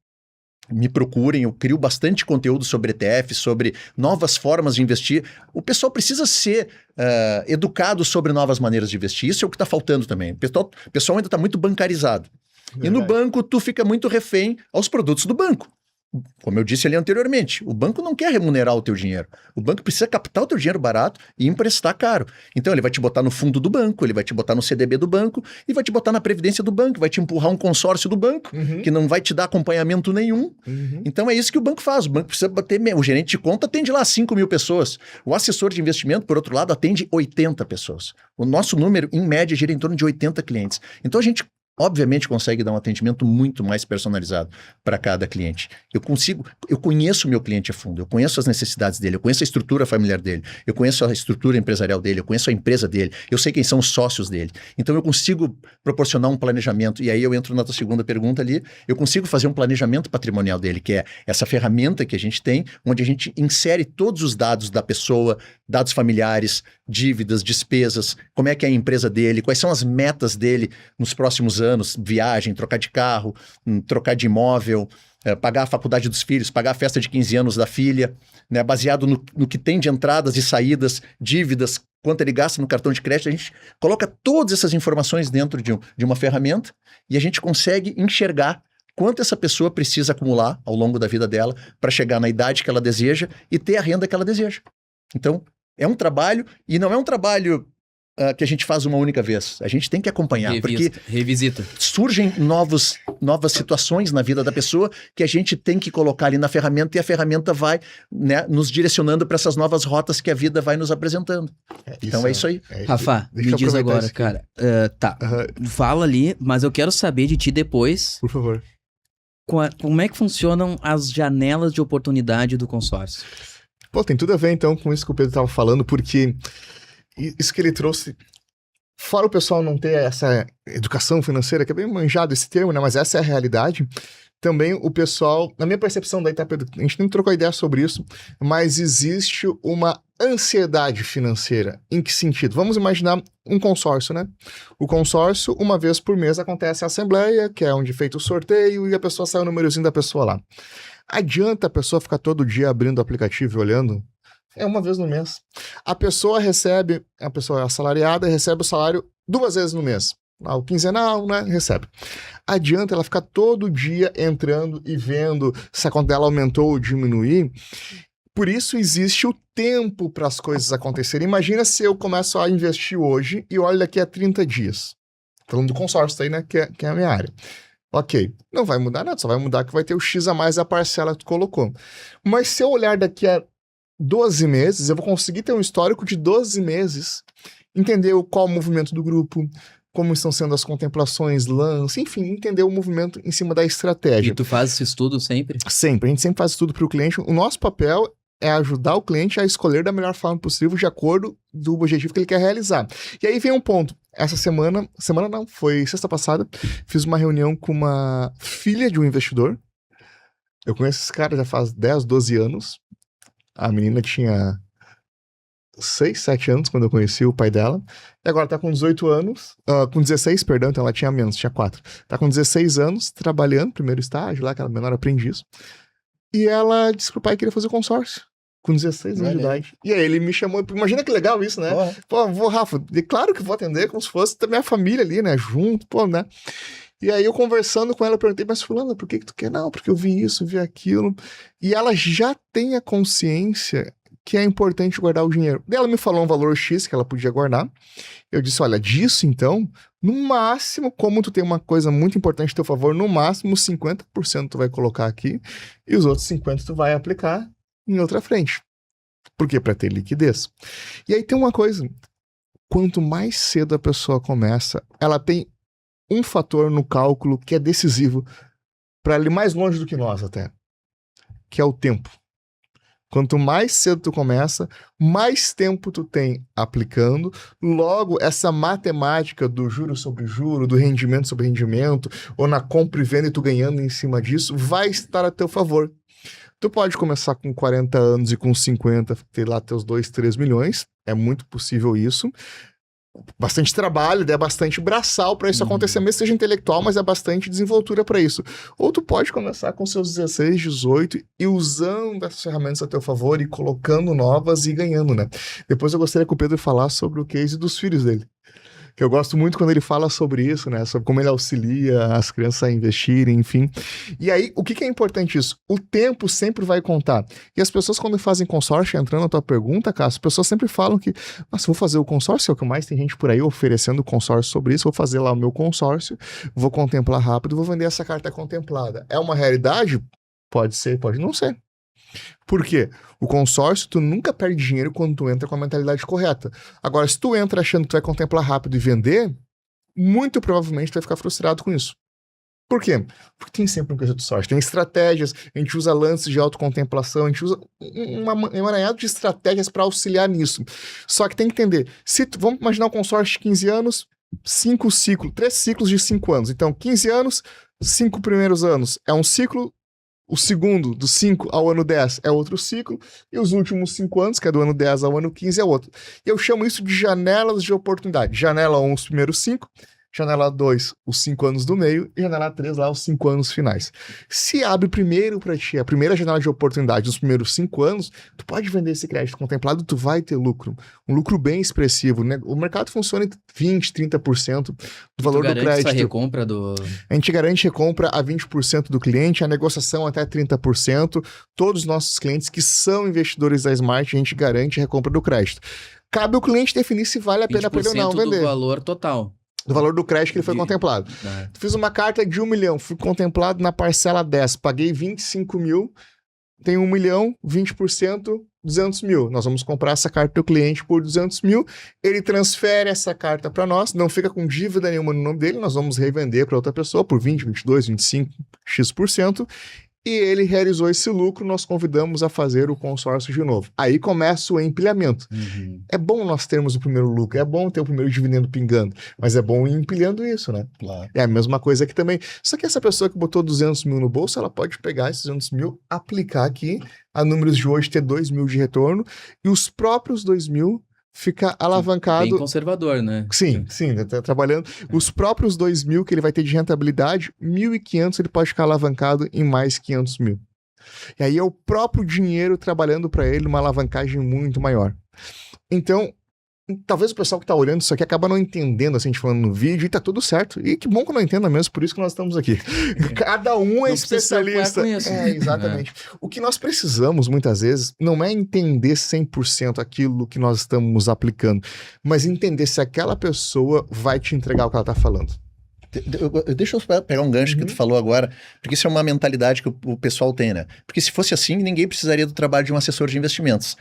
Me procurem, eu crio bastante conteúdo sobre ETF, sobre novas formas de investir. O pessoal precisa ser educado sobre novas maneiras de investir. Isso é o que está faltando também. O pessoal ainda está muito bancarizado. Verdade. E no banco, tu fica muito refém aos produtos do banco. Como eu disse ali anteriormente, o banco não quer remunerar o teu dinheiro. O banco precisa captar o teu dinheiro barato e emprestar caro. Então ele vai te botar no fundo do banco, ele vai te botar no CDB do banco e vai te botar na previdência do banco, vai te empurrar um consórcio do banco, que não vai te dar acompanhamento nenhum. Então é isso que o banco faz. O banco precisa bater... O gerente de conta atende lá 5.000 pessoas. O assessor de investimento, por outro lado, atende 80 pessoas. O nosso número, em média, gira em torno de 80 clientes. Então a gente obviamente consegue dar um atendimento muito mais personalizado para cada cliente. Eu conheço o meu cliente a fundo, eu conheço as necessidades dele, eu conheço a estrutura familiar dele, eu conheço a estrutura empresarial dele, eu conheço a empresa dele, eu sei quem são os sócios dele. Então eu consigo proporcionar um planejamento, e aí eu entro na tua segunda pergunta ali, eu consigo fazer um planejamento patrimonial dele, que é essa ferramenta que a gente tem, onde a gente insere todos os dados da pessoa, dados familiares, dívidas, despesas, como é que é a empresa dele, quais são as metas dele nos próximos anos, viagem, trocar de carro, trocar de imóvel, pagar a faculdade dos filhos, pagar a festa de 15 anos da filha, né, baseado no que tem de entradas e saídas, dívidas, quanto ele gasta no cartão de crédito. A gente coloca todas essas informações dentro de uma ferramenta e a gente consegue enxergar quanto essa pessoa precisa acumular ao longo da vida dela para chegar na idade que ela deseja e ter a renda que ela deseja. Então, é um trabalho, e não é um trabalho que a gente faz uma única vez. A gente tem que acompanhar, porque surgem novas situações na vida da pessoa que a gente tem que colocar ali na ferramenta e a ferramenta vai, né, nos direcionando para essas novas rotas que a vida vai nos apresentando. Então é isso aí. Rafa, me diz agora, cara. Fala ali, mas eu quero saber de ti depois. Por favor. Como é que funcionam as janelas de oportunidade do consórcio? Pô, tem tudo a ver então com isso que o Pedro estava falando, porque isso que ele trouxe, fora o pessoal não ter essa educação financeira, que é bem manjado esse termo, né? Mas essa é a realidade. Também o pessoal, na minha percepção daí, tá, Pedro? A gente nem trocou ideia sobre isso, mas existe uma ansiedade financeira. Em que sentido? Vamos imaginar um consórcio, né? O consórcio, uma vez por mês, acontece a assembleia, que é onde é feito o sorteio, e a pessoa sai o númerozinho da pessoa lá. Adianta a pessoa ficar todo dia abrindo o aplicativo e olhando? É uma vez no mês. A pessoa é assalariada, recebe o salário 2 vezes no mês. O quinzenal, né? Recebe. Adianta ela ficar todo dia entrando e vendo se a conta dela aumentou ou diminuir. Por isso existe o tempo para as coisas acontecerem. Imagina se eu começo a investir hoje e olho daqui a 30 dias. Falando do consórcio aí, né? Que é a minha área. Ok, não vai mudar nada, só vai mudar que vai ter o X a mais da parcela que tu colocou. Mas se eu olhar daqui a 12 meses, eu vou conseguir ter um histórico de 12 meses, entender qual o movimento do grupo, como estão sendo as contemplações, lance, enfim, entender o movimento em cima da estratégia. E tu faz esse estudo sempre? Sempre, a gente sempre faz estudo para o cliente. O nosso papel é ajudar o cliente a escolher da melhor forma possível de acordo do objetivo que ele quer realizar. E aí vem um ponto. Essa semana não, foi sexta passada, fiz uma reunião com uma filha de um investidor. Eu conheço esse cara já faz 10, 12 anos. A menina tinha 6, 7 anos quando eu conheci o pai dela. E agora tá com 18 anos, com 16, perdão, então ela tinha menos, tinha 4. Tá com 16 anos, trabalhando, primeiro estágio lá, aquela menor aprendiz. E ela disse pro pai que queria fazer consórcio, com 16 anos de idade. E aí ele me chamou, imagina que legal isso, né? Pô, Rafa, claro que vou atender como se fosse da minha família ali, né? Junto, pô, né? E aí eu conversando com ela, eu perguntei, mas fulana, por que tu quer? Não, porque eu vi isso, vi aquilo. E ela já tem a consciência que é importante guardar o dinheiro. Daí ela me falou um valor X que ela podia guardar. Eu disse, olha, disso então, no máximo, como tu tem uma coisa muito importante a teu favor, no máximo 50% tu vai colocar aqui e os outros 50% tu vai aplicar em outra frente. Por quê? Para ter liquidez. E aí tem uma coisa, quanto mais cedo a pessoa começa, ela tem um fator no cálculo que é decisivo para ela ir mais longe do que nós até, que é o tempo. Quanto mais cedo tu começa, mais tempo tu tem aplicando. Logo, essa matemática do juro sobre juro, do rendimento sobre rendimento, ou na compra e venda e tu ganhando em cima disso, vai estar a teu favor. Tu pode começar com 40 anos e com 50 ter lá teus 2, 3 milhões. É muito possível isso. Bastante trabalho, é bastante braçal para isso acontecer, mesmo que seja intelectual, mas é bastante desenvoltura para isso. Ou tu pode começar com seus 16, 18 e usando essas ferramentas a teu favor e colocando novas e ganhando, né? Depois eu gostaria que o Pedro falasse sobre o case dos filhos dele. Que eu gosto muito quando ele fala sobre isso, né? Sobre como ele auxilia as crianças a investirem, enfim. E aí, o que é importante isso? O tempo sempre vai contar. E as pessoas, quando fazem consórcio, entrando na tua pergunta, cara, as pessoas sempre falam que, nossa, vou fazer o consórcio, é o que mais tem gente por aí oferecendo consórcio sobre isso, vou fazer lá o meu consórcio, vou contemplar rápido, vou vender essa carta contemplada. É uma realidade? Pode ser, pode não ser. Por quê? O consórcio, tu nunca perde dinheiro quando tu entra com a mentalidade correta. Agora, se tu entra achando que tu vai contemplar rápido e vender, muito provavelmente tu vai ficar frustrado com isso. Por quê? Porque tem sempre um quesito de sorte. Tem estratégias, a gente usa lances de autocontemplação, a gente usa um emaranhado de estratégias para auxiliar nisso. Só que tem que entender, vamos imaginar um consórcio de 15 anos, 3 ciclos de 5 anos. Então, 15 anos, 5 primeiros anos é um ciclo. O segundo, do 5 ao ano 10, é outro ciclo. E os últimos 5 anos, que é do ano 10 ao ano 15, é outro. E eu chamo isso de janelas de oportunidade. Janela 1, os primeiros 5. Janela 2, os 5 anos do meio. E janela 3, lá, os 5 anos finais. Se abre primeiro para ti a primeira janela de oportunidade nos primeiros 5 anos, tu pode vender esse crédito contemplado, tu vai ter lucro. Um lucro bem expressivo, né? O mercado funciona em 20%, 30% do valor do crédito. Essa recompra do... A gente garante recompra a 20% do cliente, a negociação até 30%. Todos os nossos clientes que são investidores da Smart, a gente garante a recompra do crédito. Cabe ao cliente definir se vale a pena para ele ou não vender. Do valor total. Do valor do crédito que ele foi contemplado. Fiz uma carta de 1 milhão, fui contemplado na parcela 10, paguei 25 mil, tem 1 milhão, 20%, 200 mil. Nós vamos comprar essa carta do cliente por 200 mil, ele transfere essa carta para nós, não fica com dívida nenhuma no nome dele, nós vamos revender para outra pessoa por 20, 22, 25, X%, e ele realizou esse lucro, nós convidamos a fazer o consórcio de novo. Aí começa o empilhamento. É bom nós termos o primeiro lucro, é bom ter o primeiro dividendo pingando, mas é bom ir empilhando isso, né? Claro. É a mesma coisa aqui também. Só que essa pessoa que botou 200 mil no bolso, ela pode pegar esses 200 mil, aplicar aqui, a números de hoje ter 2 mil de retorno, e os próprios 2 mil fica alavancado. Bem conservador, né? Sim, tá trabalhando. Os próprios 2 mil que ele vai ter de rentabilidade, 1.500 ele pode ficar alavancado em mais 500 mil. E aí é o próprio dinheiro trabalhando para ele uma alavancagem muito maior. Então, talvez o pessoal que tá olhando isso aqui acaba não entendendo, assim, a gente falando no vídeo, e tá tudo certo. E que bom que não entenda mesmo, por isso que nós estamos aqui. Cada um é Não precisa se preocupar especialista. com isso. Exatamente. O que nós precisamos, muitas vezes, não é entender 100% aquilo que nós estamos aplicando, mas entender se aquela pessoa vai te entregar o que ela tá falando. Deixa eu pegar um gancho que tu falou agora, porque isso é uma mentalidade que o pessoal tem, né? Porque se fosse assim, ninguém precisaria do trabalho de um assessor de investimentos.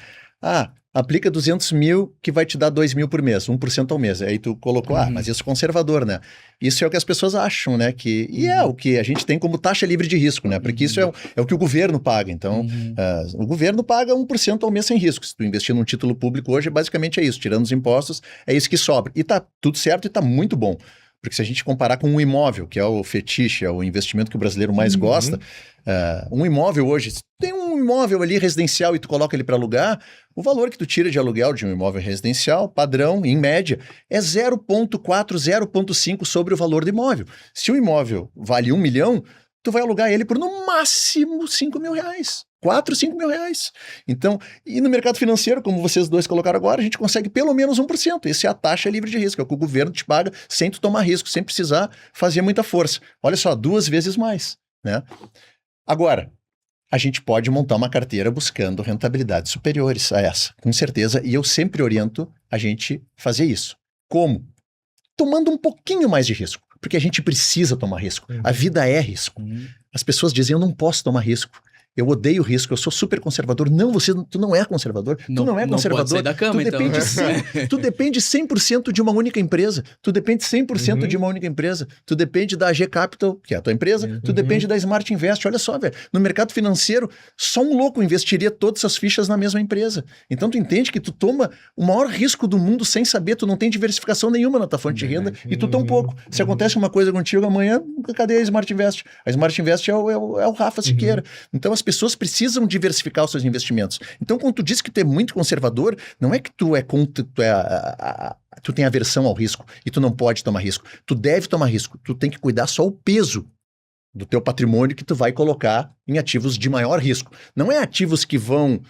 Aplica 200 mil que vai te dar 2 mil por mês, 1% ao mês. Aí tu colocou, mas isso é conservador, né? Isso é o que as pessoas acham, né? E é o que a gente tem como taxa livre de risco, né? Porque isso é o que o governo paga. Então, o governo paga 1% ao mês sem risco. Se tu investir num título público hoje, basicamente é isso. Tirando os impostos, é isso que sobra. E tá tudo certo e tá muito bom. Porque se a gente comparar com um imóvel, que é o fetiche, é o investimento que o brasileiro mais gosta, um imóvel hoje, se tem um imóvel ali residencial e tu coloca ele para alugar, o valor que tu tira de aluguel de um imóvel residencial, padrão, em média, é 0,4, 0,5 sobre o valor do imóvel. Se o imóvel vale 1 milhão, tu vai alugar ele por no máximo 5 mil reais. 4, 5 mil reais. Então, e no mercado financeiro, como vocês dois colocaram agora, a gente consegue pelo menos 1%. Essa é a taxa livre de risco, é o que o governo te paga sem tu tomar risco, sem precisar fazer muita força. Olha só, 2 vezes mais, né? Agora, a gente pode montar uma carteira buscando rentabilidades superiores a essa, com certeza, e eu sempre oriento a gente fazer isso. Como? Tomando um pouquinho mais de risco, porque a gente precisa tomar risco. A vida é risco. As pessoas dizem, eu não posso tomar risco. Eu odeio risco, eu sou super conservador. Não, tu não é conservador. Tu não é conservador. Pode sair da cama, tu depende 100% de uma única empresa. Tu depende 100% de uma única empresa. Tu depende da AG Capital, que é a tua empresa. Tu depende da Smart Invest. Olha só, velho. No mercado financeiro, só um louco investiria todas as fichas na mesma empresa. Então tu entende que tu toma o maior risco do mundo sem saber. Tu não tem diversificação nenhuma na tua fonte de renda e tu tão pouco. Se acontece uma coisa contigo amanhã, cadê a Smart Invest? A Smart Invest é o Rafa Siqueira. Então as pessoas precisam diversificar os seus investimentos. Então, quando tu diz que tu é muito conservador, não é que tu é contra, tu tem aversão ao risco e tu não pode tomar risco. Tu deve tomar risco. Tu tem que cuidar só o peso do teu patrimônio que tu vai colocar em ativos de maior risco. Não é ativos que vão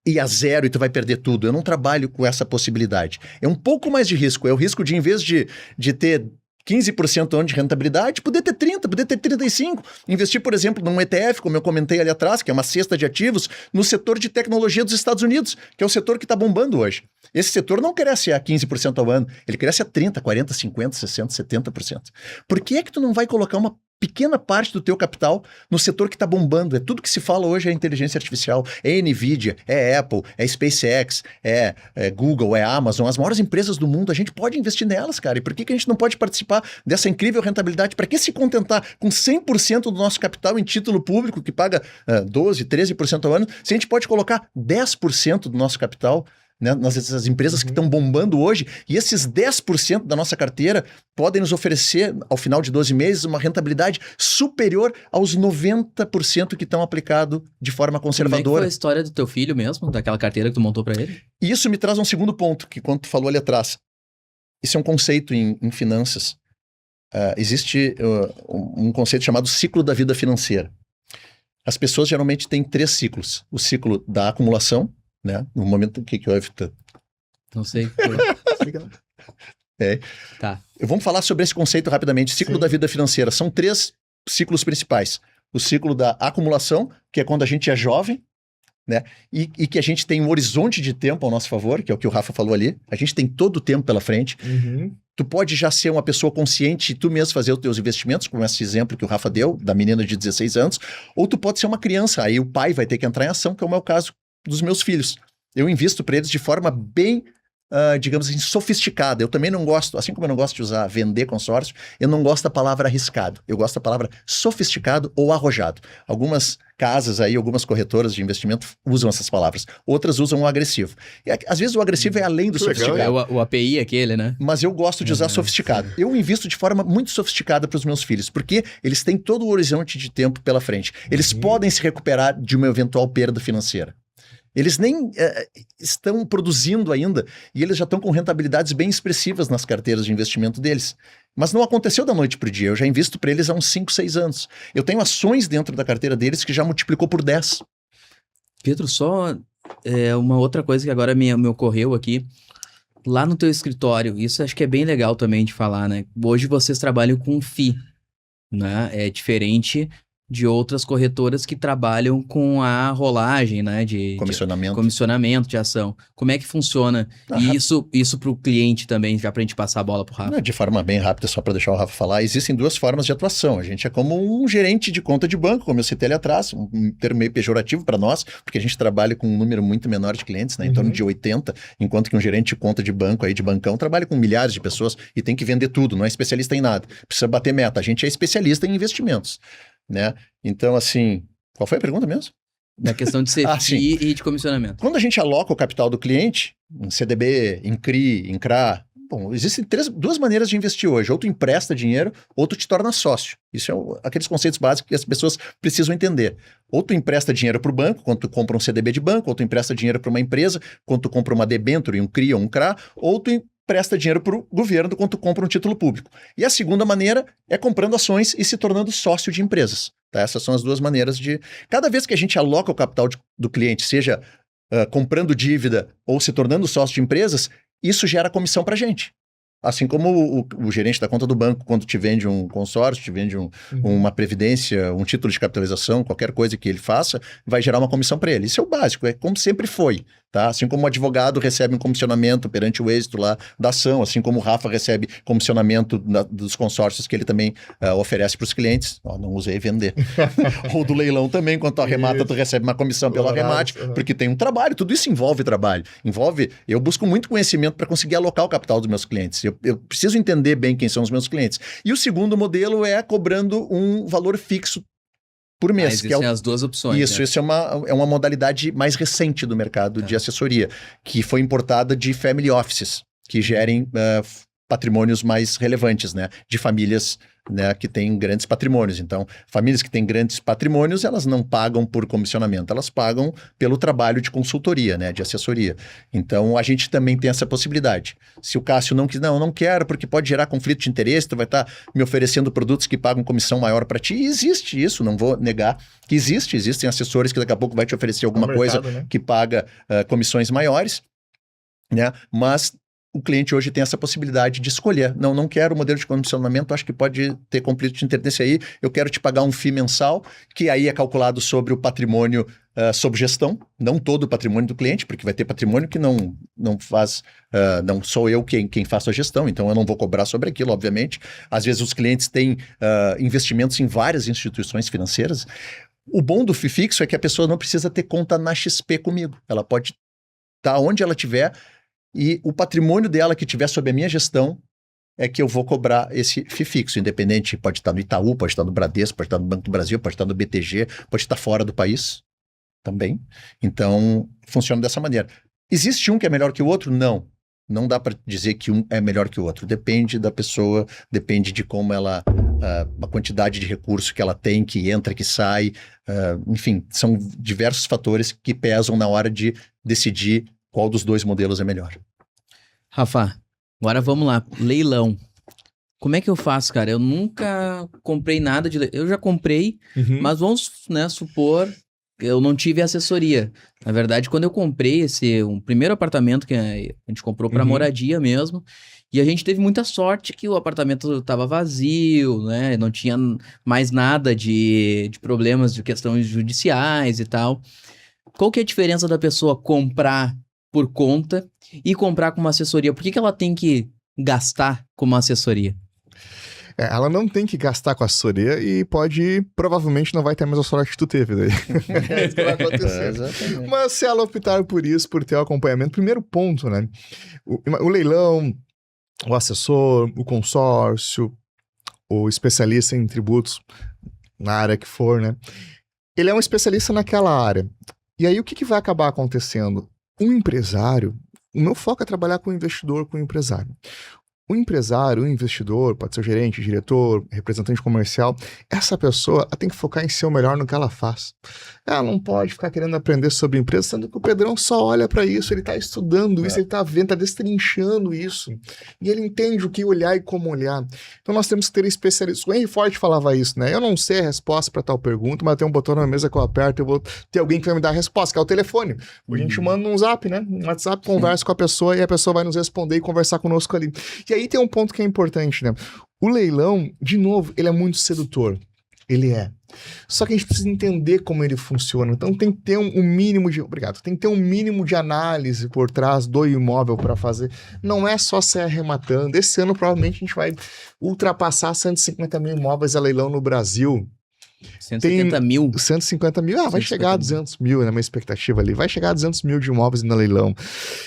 ir a zero e tu vai perder tudo. Eu não trabalho com essa possibilidade. É um pouco mais de risco. É o risco de, em vez de ter 15% ano de rentabilidade, poder ter 30%, poder ter 35%. Investir, por exemplo, num ETF, como eu comentei ali atrás, que é uma cesta de ativos, no setor de tecnologia dos Estados Unidos, que é o setor que está bombando hoje. Esse setor não cresce a 15% ao ano, ele cresce a 30%, 40%, 50%, 60%, 70%. Por que é que tu não vai colocar uma pequena parte do teu capital no setor que está bombando? É tudo que se fala hoje é inteligência artificial, é NVIDIA, é Apple, é SpaceX, é Google, é Amazon, as maiores empresas do mundo, a gente pode investir nelas, cara. E por que a gente não pode participar dessa incrível rentabilidade? Para que se contentar com 100% do nosso capital em título público, que paga 12%, 13% ao ano, se a gente pode colocar 10% do nosso capital, né, nas empresas que estão bombando hoje, e esses 10% da nossa carteira podem nos oferecer, ao final de 12 meses, uma rentabilidade superior aos 90% que estão aplicados de forma conservadora. Como é que foi a história do teu filho mesmo, daquela carteira que tu montou para ele? E isso me traz um segundo ponto, que quando tu falou ali atrás, isso é um conceito em finanças. Existe um conceito chamado ciclo da vida financeira. As pessoas geralmente têm 3 ciclos. O ciclo da acumulação, né? No momento que houve... Não sei. Tá. Vamos falar sobre esse conceito rapidamente. Ciclo da vida financeira. São 3 ciclos principais. O ciclo da acumulação, que é quando a gente é jovem, né? E que a gente tem um horizonte de tempo ao nosso favor, que é o que o Rafa falou ali. A gente tem todo o tempo pela frente. Tu pode já ser uma pessoa consciente e tu mesmo fazer os teus investimentos, como esse exemplo que o Rafa deu, da menina de 16 anos, ou tu pode ser uma criança, aí o pai vai ter que entrar em ação, que é o meu caso dos meus filhos. Eu invisto para eles de forma bem, digamos assim, sofisticada. Eu também não gosto, assim como eu não gosto de usar vender consórcio, eu não gosto da palavra arriscado. Eu gosto da palavra sofisticado ou arrojado. Algumas casas aí, algumas corretoras de investimento usam essas palavras. Outras usam o agressivo. E às vezes o agressivo é além do sofisticado. É o API aquele, né? Mas eu gosto de usar sofisticado. Eu invisto de forma muito sofisticada para os meus filhos, porque eles têm todo o horizonte de tempo pela frente. Eles podem se recuperar de uma eventual perda financeira. Eles nem estão produzindo ainda e eles já estão com rentabilidades bem expressivas nas carteiras de investimento deles. Mas não aconteceu da noite para o dia. Eu já invisto para eles há uns 5, 6 anos. Eu tenho ações dentro da carteira deles que já multiplicou por 10. Pedro, só uma outra coisa que agora me ocorreu aqui. Lá no teu escritório, isso acho que é bem legal também de falar, né? Hoje vocês trabalham com FII, né? É diferente de outras corretoras que trabalham com a rolagem, né? Comissionamento de ação. Como é que funciona? E isso para o cliente também, já para a gente passar a bola para o Rafa. De forma bem rápida, só para deixar o Rafa falar, existem 2 formas de atuação. A gente é como um gerente de conta de banco, como eu citei ali atrás, um termo meio pejorativo para nós, porque a gente trabalha com um número muito menor de clientes, né? Em torno de 80, enquanto que um gerente de conta de banco aí, de bancão, trabalha com milhares de pessoas e tem que vender tudo, não é especialista em nada. Precisa bater meta. A gente é especialista em investimentos, né? Então, assim, qual foi a pergunta mesmo? Da questão de ser FII e de comissionamento. Quando a gente aloca o capital do cliente, em CDB, em CRI, em CRA, bom, existem 2 maneiras de investir hoje. Ou tu empresta dinheiro, ou tu te torna sócio. Isso é aqueles conceitos básicos que as pessoas precisam entender. Ou tu empresta dinheiro para o banco, quando tu compra um CDB de banco, ou tu empresta dinheiro para uma empresa, quando tu compra uma debênture, um CRI ou um CRA, ou tu empresta dinheiro para o governo quando tu compra um título público. E a segunda maneira é comprando ações e se tornando sócio de empresas. Tá? Essas são as 2 maneiras de... Cada vez que a gente aloca o capital do cliente, seja comprando dívida ou se tornando sócio de empresas, isso gera comissão para a gente. Assim como o gerente da conta do banco, quando te vende um consórcio, te vende uma previdência, um título de capitalização, qualquer coisa que ele faça, vai gerar uma comissão para ele. Isso é o básico, é como sempre foi. Tá? Assim como o advogado recebe um comissionamento perante o êxito lá da ação, assim como o Rafa recebe comissionamento dos consórcios que ele também oferece para os clientes. Não usei vender. Ou do leilão também, quando tu arremata, tu recebe uma comissão pelo arremate, porque tem um trabalho, tudo isso envolve trabalho. Eu busco muito conhecimento para conseguir alocar o capital dos meus clientes. Eu preciso entender bem quem são os meus clientes. E o segundo modelo é cobrando um valor fixo por mês. Existem as 2 opções. Isso, né? Isso é uma modalidade mais recente do mercado de assessoria, que foi importada de family offices, que gerem patrimônios mais relevantes, né? De famílias, né, que têm grandes patrimônios. Então, famílias que têm grandes patrimônios, elas não pagam por comissionamento, elas pagam pelo trabalho de consultoria, né, de assessoria. Então, a gente também tem essa possibilidade. Se o Cássio não quiser, não quero, porque pode gerar conflito de interesse, tu vai estar me oferecendo produtos que pagam comissão maior para ti, e existe isso, não vou negar que existem assessores que daqui a pouco vai te oferecer alguma coisa, né, que paga comissões maiores, né, mas o cliente hoje tem essa possibilidade de escolher. Não quero o modelo de comissionamento, acho que pode ter conflito de interesse aí. Eu quero te pagar um FII mensal, que aí é calculado sobre o patrimônio sob gestão, não todo o patrimônio do cliente, porque vai ter patrimônio que não faz, não sou eu quem faço a gestão, então eu não vou cobrar sobre aquilo, obviamente. Às vezes os clientes têm investimentos em várias instituições financeiras. O bom do FII fixo é que a pessoa não precisa ter conta na XP comigo. Ela pode estar onde ela estiver, e o patrimônio dela que tiver sob a minha gestão é que eu vou cobrar esse FII fixo, independente, pode estar no Itaú, pode estar no Bradesco, pode estar no Banco do Brasil, pode estar no BTG, pode estar fora do país também. Então, funciona dessa maneira. Existe um que é melhor que o outro? Não dá para dizer que um é melhor que o outro. Depende da pessoa, depende de como ela, a quantidade de recurso que ela tem, que entra, que sai, enfim, são diversos fatores que pesam na hora de decidir qual dos 2 modelos é melhor. Rafa, agora vamos lá. Leilão. Como é que eu faço, cara? Eu nunca comprei nada de leilão. Eu já comprei, mas vamos, né, supor que eu não tive assessoria. Na verdade, quando eu comprei um primeiro apartamento que a gente comprou para moradia mesmo, e a gente teve muita sorte que o apartamento estava vazio, né? Não tinha mais nada de problemas de questões judiciais e tal. Qual que é a diferença da pessoa comprar por conta e comprar com uma assessoria? Por que ela tem que gastar com uma assessoria? Ela não tem que gastar com a assessoria e provavelmente não vai ter a mesma sorte que tu teve daí. É isso que vai acontecer. Mas se ela optar por isso, por ter o acompanhamento, primeiro ponto, né? O leilão, o assessor, o consórcio, o especialista em tributos, na área que for, né? Ele é um especialista naquela área. E aí o que vai acabar acontecendo? Um empresário, o meu foco é trabalhar com o investidor, com o empresário. O empresário, o investidor, pode ser o gerente, diretor, representante comercial, essa pessoa ela tem que focar em ser o melhor no que ela faz. Ela não pode ficar querendo aprender sobre empresa, sendo que o Pedrão só olha para isso, ele está estudando isso, ele está vendo, está destrinchando isso. E ele entende o que olhar e como olhar. Então nós temos que ter especialistas. O Henry Ford falava isso, né? Eu não sei a resposta para tal pergunta, mas tem um botão na mesa que eu aperto, eu vou ter alguém que vai me dar a resposta, que é o telefone. A gente manda um zap, né? Um WhatsApp, conversa com a pessoa e a pessoa vai nos responder e conversar conosco ali. E aí tem um ponto que é importante, né? O leilão, de novo, ele é muito sedutor. Ele é. Só que a gente precisa entender como ele funciona. Então tem que ter um mínimo de... Obrigado. Tem que ter um mínimo de análise por trás do imóvel para fazer. Não é só sair arrematando. Esse ano provavelmente a gente vai ultrapassar 150 mil imóveis a leilão no Brasil. 170 mil. 150 mil, vai chegar a 200 mil, na minha expectativa ali. Vai chegar a 200 mil de imóveis no leilão.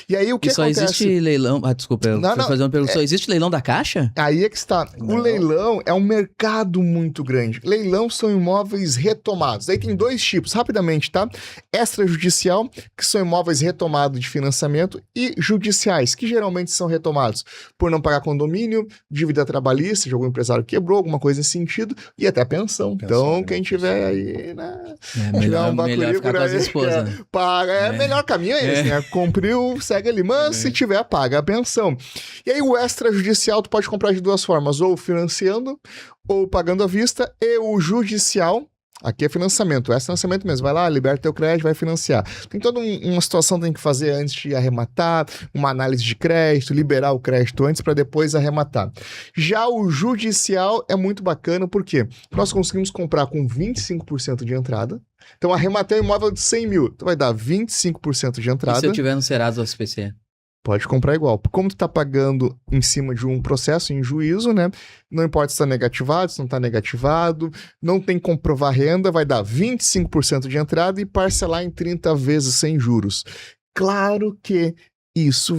E aí o que só acontece? Existe leilão... Ah, desculpa, eu fui fazer uma pergunta. Só existe leilão da Caixa? Aí é que está. O leilão é um mercado muito grande. Leilão são imóveis retomados. Aí tem dois tipos, rapidamente, tá? Extrajudicial, que são imóveis retomados de financiamento, e judiciais, que geralmente são retomados por não pagar condomínio, dívida trabalhista, de algum empresário quebrou, alguma coisa nesse sentido, e até pensão. Então, quem tiver aí, né? Melhor ficar com as esposas. Paga. Melhor caminho é esse, né? Cumpriu, segue ali. Mas se tiver, paga a pensão. E aí o extrajudicial tu pode comprar de duas formas, ou financiando, ou pagando à vista, e o judicial... Aqui é financiamento, é financiamento mesmo. Vai lá, liberta teu crédito, vai financiar. Tem toda uma situação que tem que fazer antes de arrematar, uma análise de crédito, liberar o crédito antes para depois arrematar. Já o judicial é muito bacana, porque nós conseguimos comprar com 25% de entrada. Então, arrematei um imóvel de 100 mil, tu vai dar 25% de entrada. E se eu tiver no Serasa ou SPC? Pode comprar igual. Como tu tá pagando em cima de um processo em juízo, né? Não importa se tá negativado, se não tá negativado, não tem que comprovar renda, vai dar 25% de entrada e parcelar em 30 vezes sem juros. Claro que isso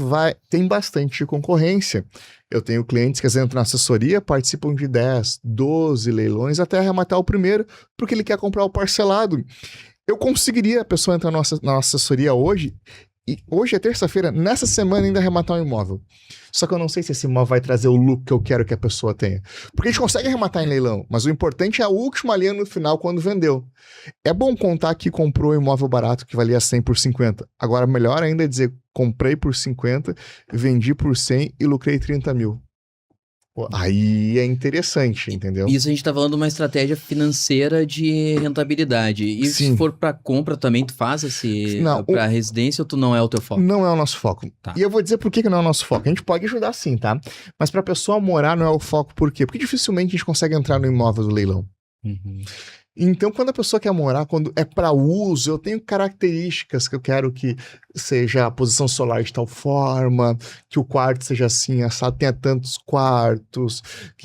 tem bastante concorrência. Eu tenho clientes que, às vezes, na assessoria, participam de 10, 12 leilões até arrematar o primeiro, porque ele quer comprar o parcelado. Eu conseguiria a pessoa entrar na nossa assessoria hoje. E hoje é terça-feira, nessa semana ainda arrematar um imóvel. Só que eu não sei se esse imóvel vai trazer o lucro que eu quero que a pessoa tenha. Porque a gente consegue arrematar em leilão, mas o importante é a última linha no final quando vendeu. É bom contar que comprou um imóvel barato que valia 100 por 50. Agora, melhor ainda é dizer, comprei por 50, vendi por 100 e lucrei 30 mil. Pô, aí é interessante, entendeu? Isso a gente tá falando de uma estratégia financeira de rentabilidade. E Sim. se for para compra também, tu faz para residência ou tu não é o teu foco? Não é o nosso foco. Tá. E eu vou dizer por que não é o nosso foco. A gente pode ajudar sim, tá? Mas para a pessoa morar não é o foco, por quê? Porque dificilmente a gente consegue entrar no imóvel do leilão. Uhum. Então, quando a pessoa quer morar, quando é para uso, eu tenho características que eu quero que seja a posição solar de tal forma, que o quarto seja assim, assado, tenha tantos quartos.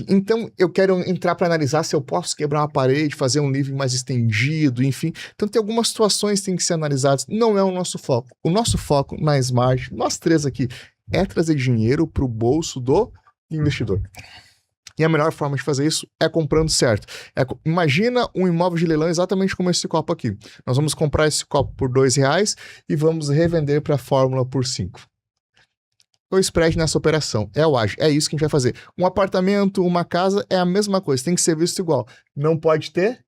Então, eu quero entrar para analisar se eu posso quebrar uma parede, fazer um living mais estendido, enfim. Então, tem algumas situações que têm que ser analisadas. Não é o nosso foco. O nosso foco na Smart, nós três aqui, é trazer dinheiro para o bolso do investidor. E a melhor forma de fazer isso é comprando certo. Imagina um imóvel de leilão exatamente como esse copo aqui. Nós vamos comprar esse copo por R$2 e vamos revender para a Fórmula por 5. O spread nessa operação é o ágio. É isso que a gente vai fazer. Um apartamento, uma casa é a mesma coisa. Tem que ser visto igual. Não pode ter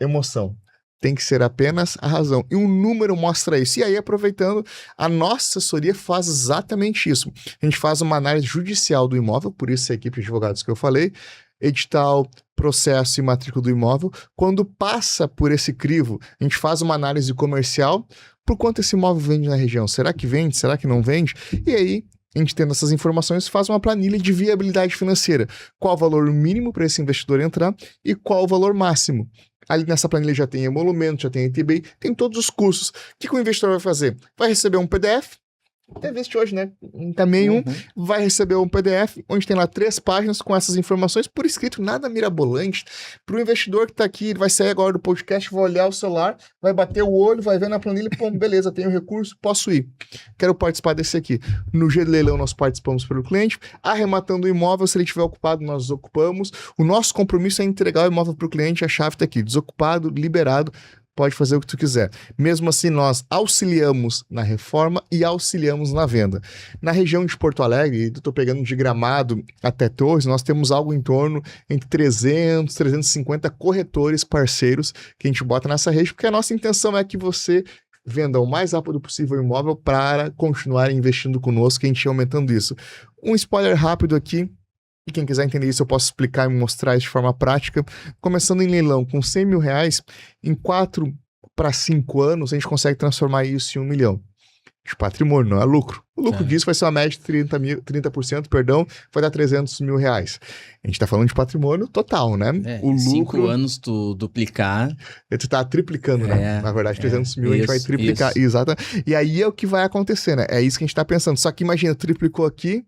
emoção. Tem que ser apenas a razão. E um número mostra isso. E aí, aproveitando, a nossa assessoria faz exatamente isso. A gente faz uma análise judicial do imóvel, por isso a equipe de advogados que eu falei, edital, processo e matrícula do imóvel. Quando passa por esse crivo, a gente faz uma análise comercial, por quanto esse imóvel vende na região. Será que vende? Será que não vende? E aí, a gente tendo essas informações, faz uma planilha de viabilidade financeira. Qual o valor mínimo para esse investidor entrar e qual o valor máximo. Ali nessa planilha já tem emolumento, já tem ITBI, tem todos os custos. O que o investidor vai fazer? Vai receber um PDF, até viste hoje, né? Encaminhei vai receber um PDF, onde tem lá 3 páginas com essas informações por escrito, nada mirabolante. Para o investidor que está aqui, ele vai sair agora do podcast, vai olhar o celular, vai bater o olho, vai ver na planilha, pô, beleza, tenho recurso, posso ir. Quero participar desse aqui. No G de leilão nós participamos pelo cliente, arrematando o imóvel, se ele estiver ocupado, nós ocupamos. O nosso compromisso é entregar o imóvel para o cliente, a chave está aqui, desocupado, liberado, pode fazer o que tu quiser. Mesmo assim, nós auxiliamos na reforma e auxiliamos na venda. Na região de Porto Alegre, eu estou pegando de Gramado até Torres, nós temos algo em torno entre 300, 350 corretores parceiros que a gente bota nessa rede, porque a nossa intenção é que você venda o mais rápido possível o imóvel para continuar investindo conosco, que a gente ia aumentando isso. Um spoiler rápido aqui, e quem quiser entender isso eu posso explicar e mostrar isso de forma prática. Começando em leilão com 100 mil reais, em 4 para 5 anos a gente consegue transformar isso em 1 milhão de patrimônio, não é lucro. O lucro disso vai ser uma média de 30%, vai dar 300 mil reais. A gente tá falando de patrimônio total, né? O lucro... 5 anos tu duplicar... Tu tá triplicando, né? Na verdade, 300 mil a gente vai triplicar. Isso. Exato. E aí é o que vai acontecer, né? É isso que a gente tá pensando. Só que imagina, triplicou aqui,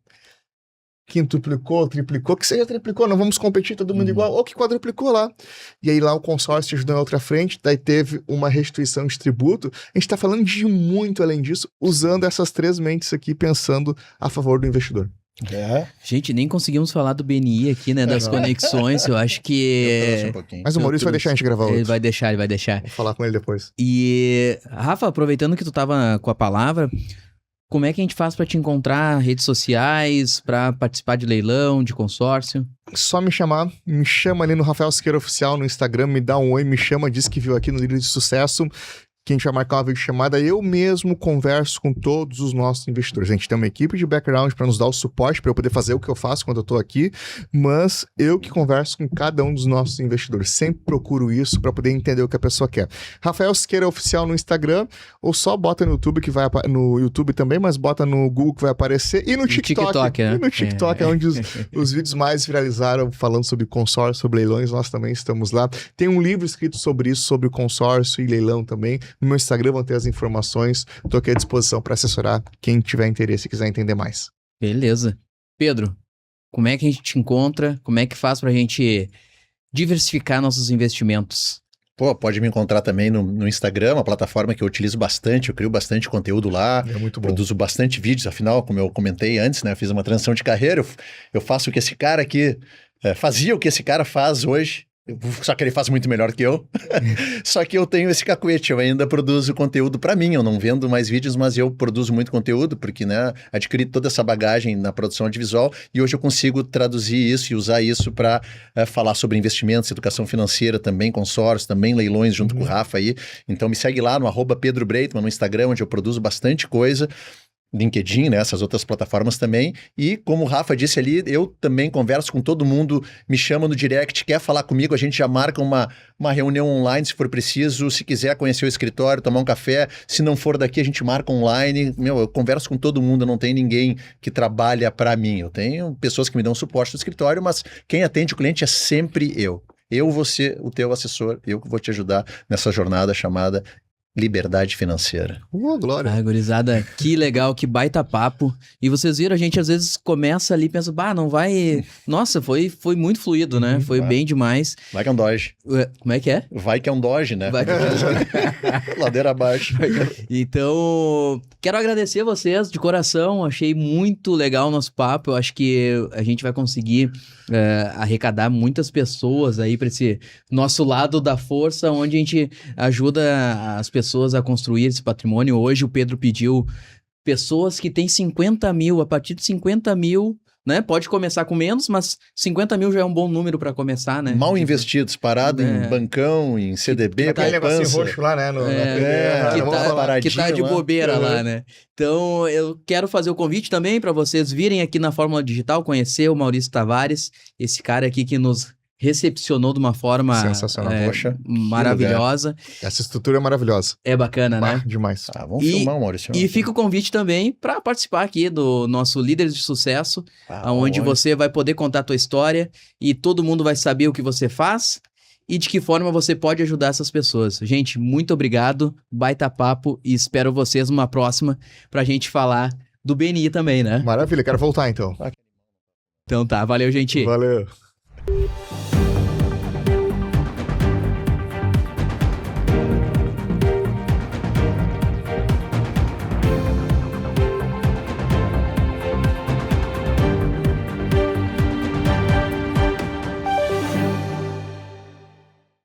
quintuplicou, triplicou, que seja triplicou, não vamos competir todo mundo igual, ou que quadruplicou lá. E aí lá o consórcio te ajudou em outra frente, daí teve uma restituição de tributo. A gente tá falando de muito além disso, usando essas 3 mentes aqui, pensando a favor do investidor. Gente, nem conseguimos falar do BNI aqui, né, das conexões, eu acho que... Mas o Maurício vai deixar a gente gravar outro. Ele vai deixar. Vou falar com ele depois. E, Rafa, aproveitando que tu tava com a palavra... Como é que a gente faz para te encontrar, redes sociais, para participar de leilão, de consórcio? Só me chama ali no Rafael Siqueira Oficial no Instagram, me dá um oi, me chama, diz que viu aqui no Líder de Sucesso, que a gente vai marcar uma videochamada. Eu mesmo converso com todos os nossos investidores. A gente tem uma equipe de background para nos dar o suporte, para eu poder fazer o que eu faço quando eu estou aqui, mas eu que converso com cada um dos nossos investidores. Sempre procuro isso para poder entender o que a pessoa quer. Rafael Siqueira Oficial no Instagram, ou só bota no YouTube, que vai no YouTube também, mas bota no Google que vai aparecer, e no TikTok. Né? E no TikTok é onde os vídeos mais viralizaram, falando sobre consórcio, sobre leilões, nós também estamos lá. Tem um livro escrito sobre isso, sobre consórcio e leilão também. No meu Instagram vão ter as informações. Estou aqui à disposição para assessorar quem tiver interesse e quiser entender mais. Beleza. Pedro, como é que a gente te encontra? Como é que faz para a gente diversificar nossos investimentos? Pode me encontrar também no Instagram, uma plataforma que eu utilizo bastante, eu crio bastante conteúdo lá, é muito bom. Produzo bastante vídeos, afinal, como eu comentei antes, né, eu fiz uma transição de carreira, eu faço o que esse cara aqui fazia, o que esse cara faz hoje, só que ele faz muito melhor que eu. Só que eu tenho esse cacuete, eu ainda produzo conteúdo para mim, eu não vendo mais vídeos, mas eu produzo muito conteúdo, porque, né, adquiri toda essa bagagem na produção audiovisual e hoje eu consigo traduzir isso e usar isso para falar sobre investimentos, educação financeira também, consórcios, também leilões junto com o Rafa aí. Então me segue lá no @PedroBreitman no Instagram, onde eu produzo bastante coisa. LinkedIn, né, essas outras plataformas também, e como o Rafa disse ali, eu também converso com todo mundo, me chama no direct, quer falar comigo, a gente já marca uma reunião online se for preciso, se quiser conhecer o escritório, tomar um café, se não for daqui a gente marca online, eu converso com todo mundo, não tem ninguém que trabalha para mim, eu tenho pessoas que me dão suporte no escritório, mas quem atende o cliente é sempre eu. Eu vou ser o teu assessor, eu que vou te ajudar nessa jornada chamada liberdade financeira. Glória. Gurizada, que legal, que baita papo. E vocês viram, a gente às vezes começa ali e pensa, não vai... Nossa, foi muito fluido, né? Foi bem demais. Vai que é um Doge. Como é que é? Vai que é um Doge, né? Vai que é um Doge. Ladeira abaixo. Então, quero agradecer vocês de coração. Achei muito legal o nosso papo. Eu acho que a gente vai conseguir arrecadar muitas pessoas aí para esse nosso lado da força, onde a gente ajuda as pessoas a construir esse patrimônio. Hoje o Pedro pediu pessoas que têm 50 mil, a partir de 50 mil, né? Pode começar com menos, mas 50 mil já é um bom número para começar, né? Mal investidos, parado em bancão, em CDB, poupança. Negocinho roxo lá, né? Que tá de bobeira lá, né? Então, eu quero fazer o convite também para vocês virem aqui na Fórmula Digital, conhecer o Maurício Tavares, esse cara aqui que nos recepcionou de uma forma sensacional, poxa, maravilhosa. Essa estrutura é maravilhosa. É bacana, né? Demais. Vamos filmar, Maurício. E fica o convite também para participar aqui do nosso Líderes de Sucesso, onde você vai poder contar a tua história e todo mundo vai saber o que você faz e de que forma você pode ajudar essas pessoas. Gente, muito obrigado, baita papo, e espero vocês numa próxima pra gente falar do BNI também, né? Maravilha, quero voltar então. Então tá, valeu, gente. Valeu.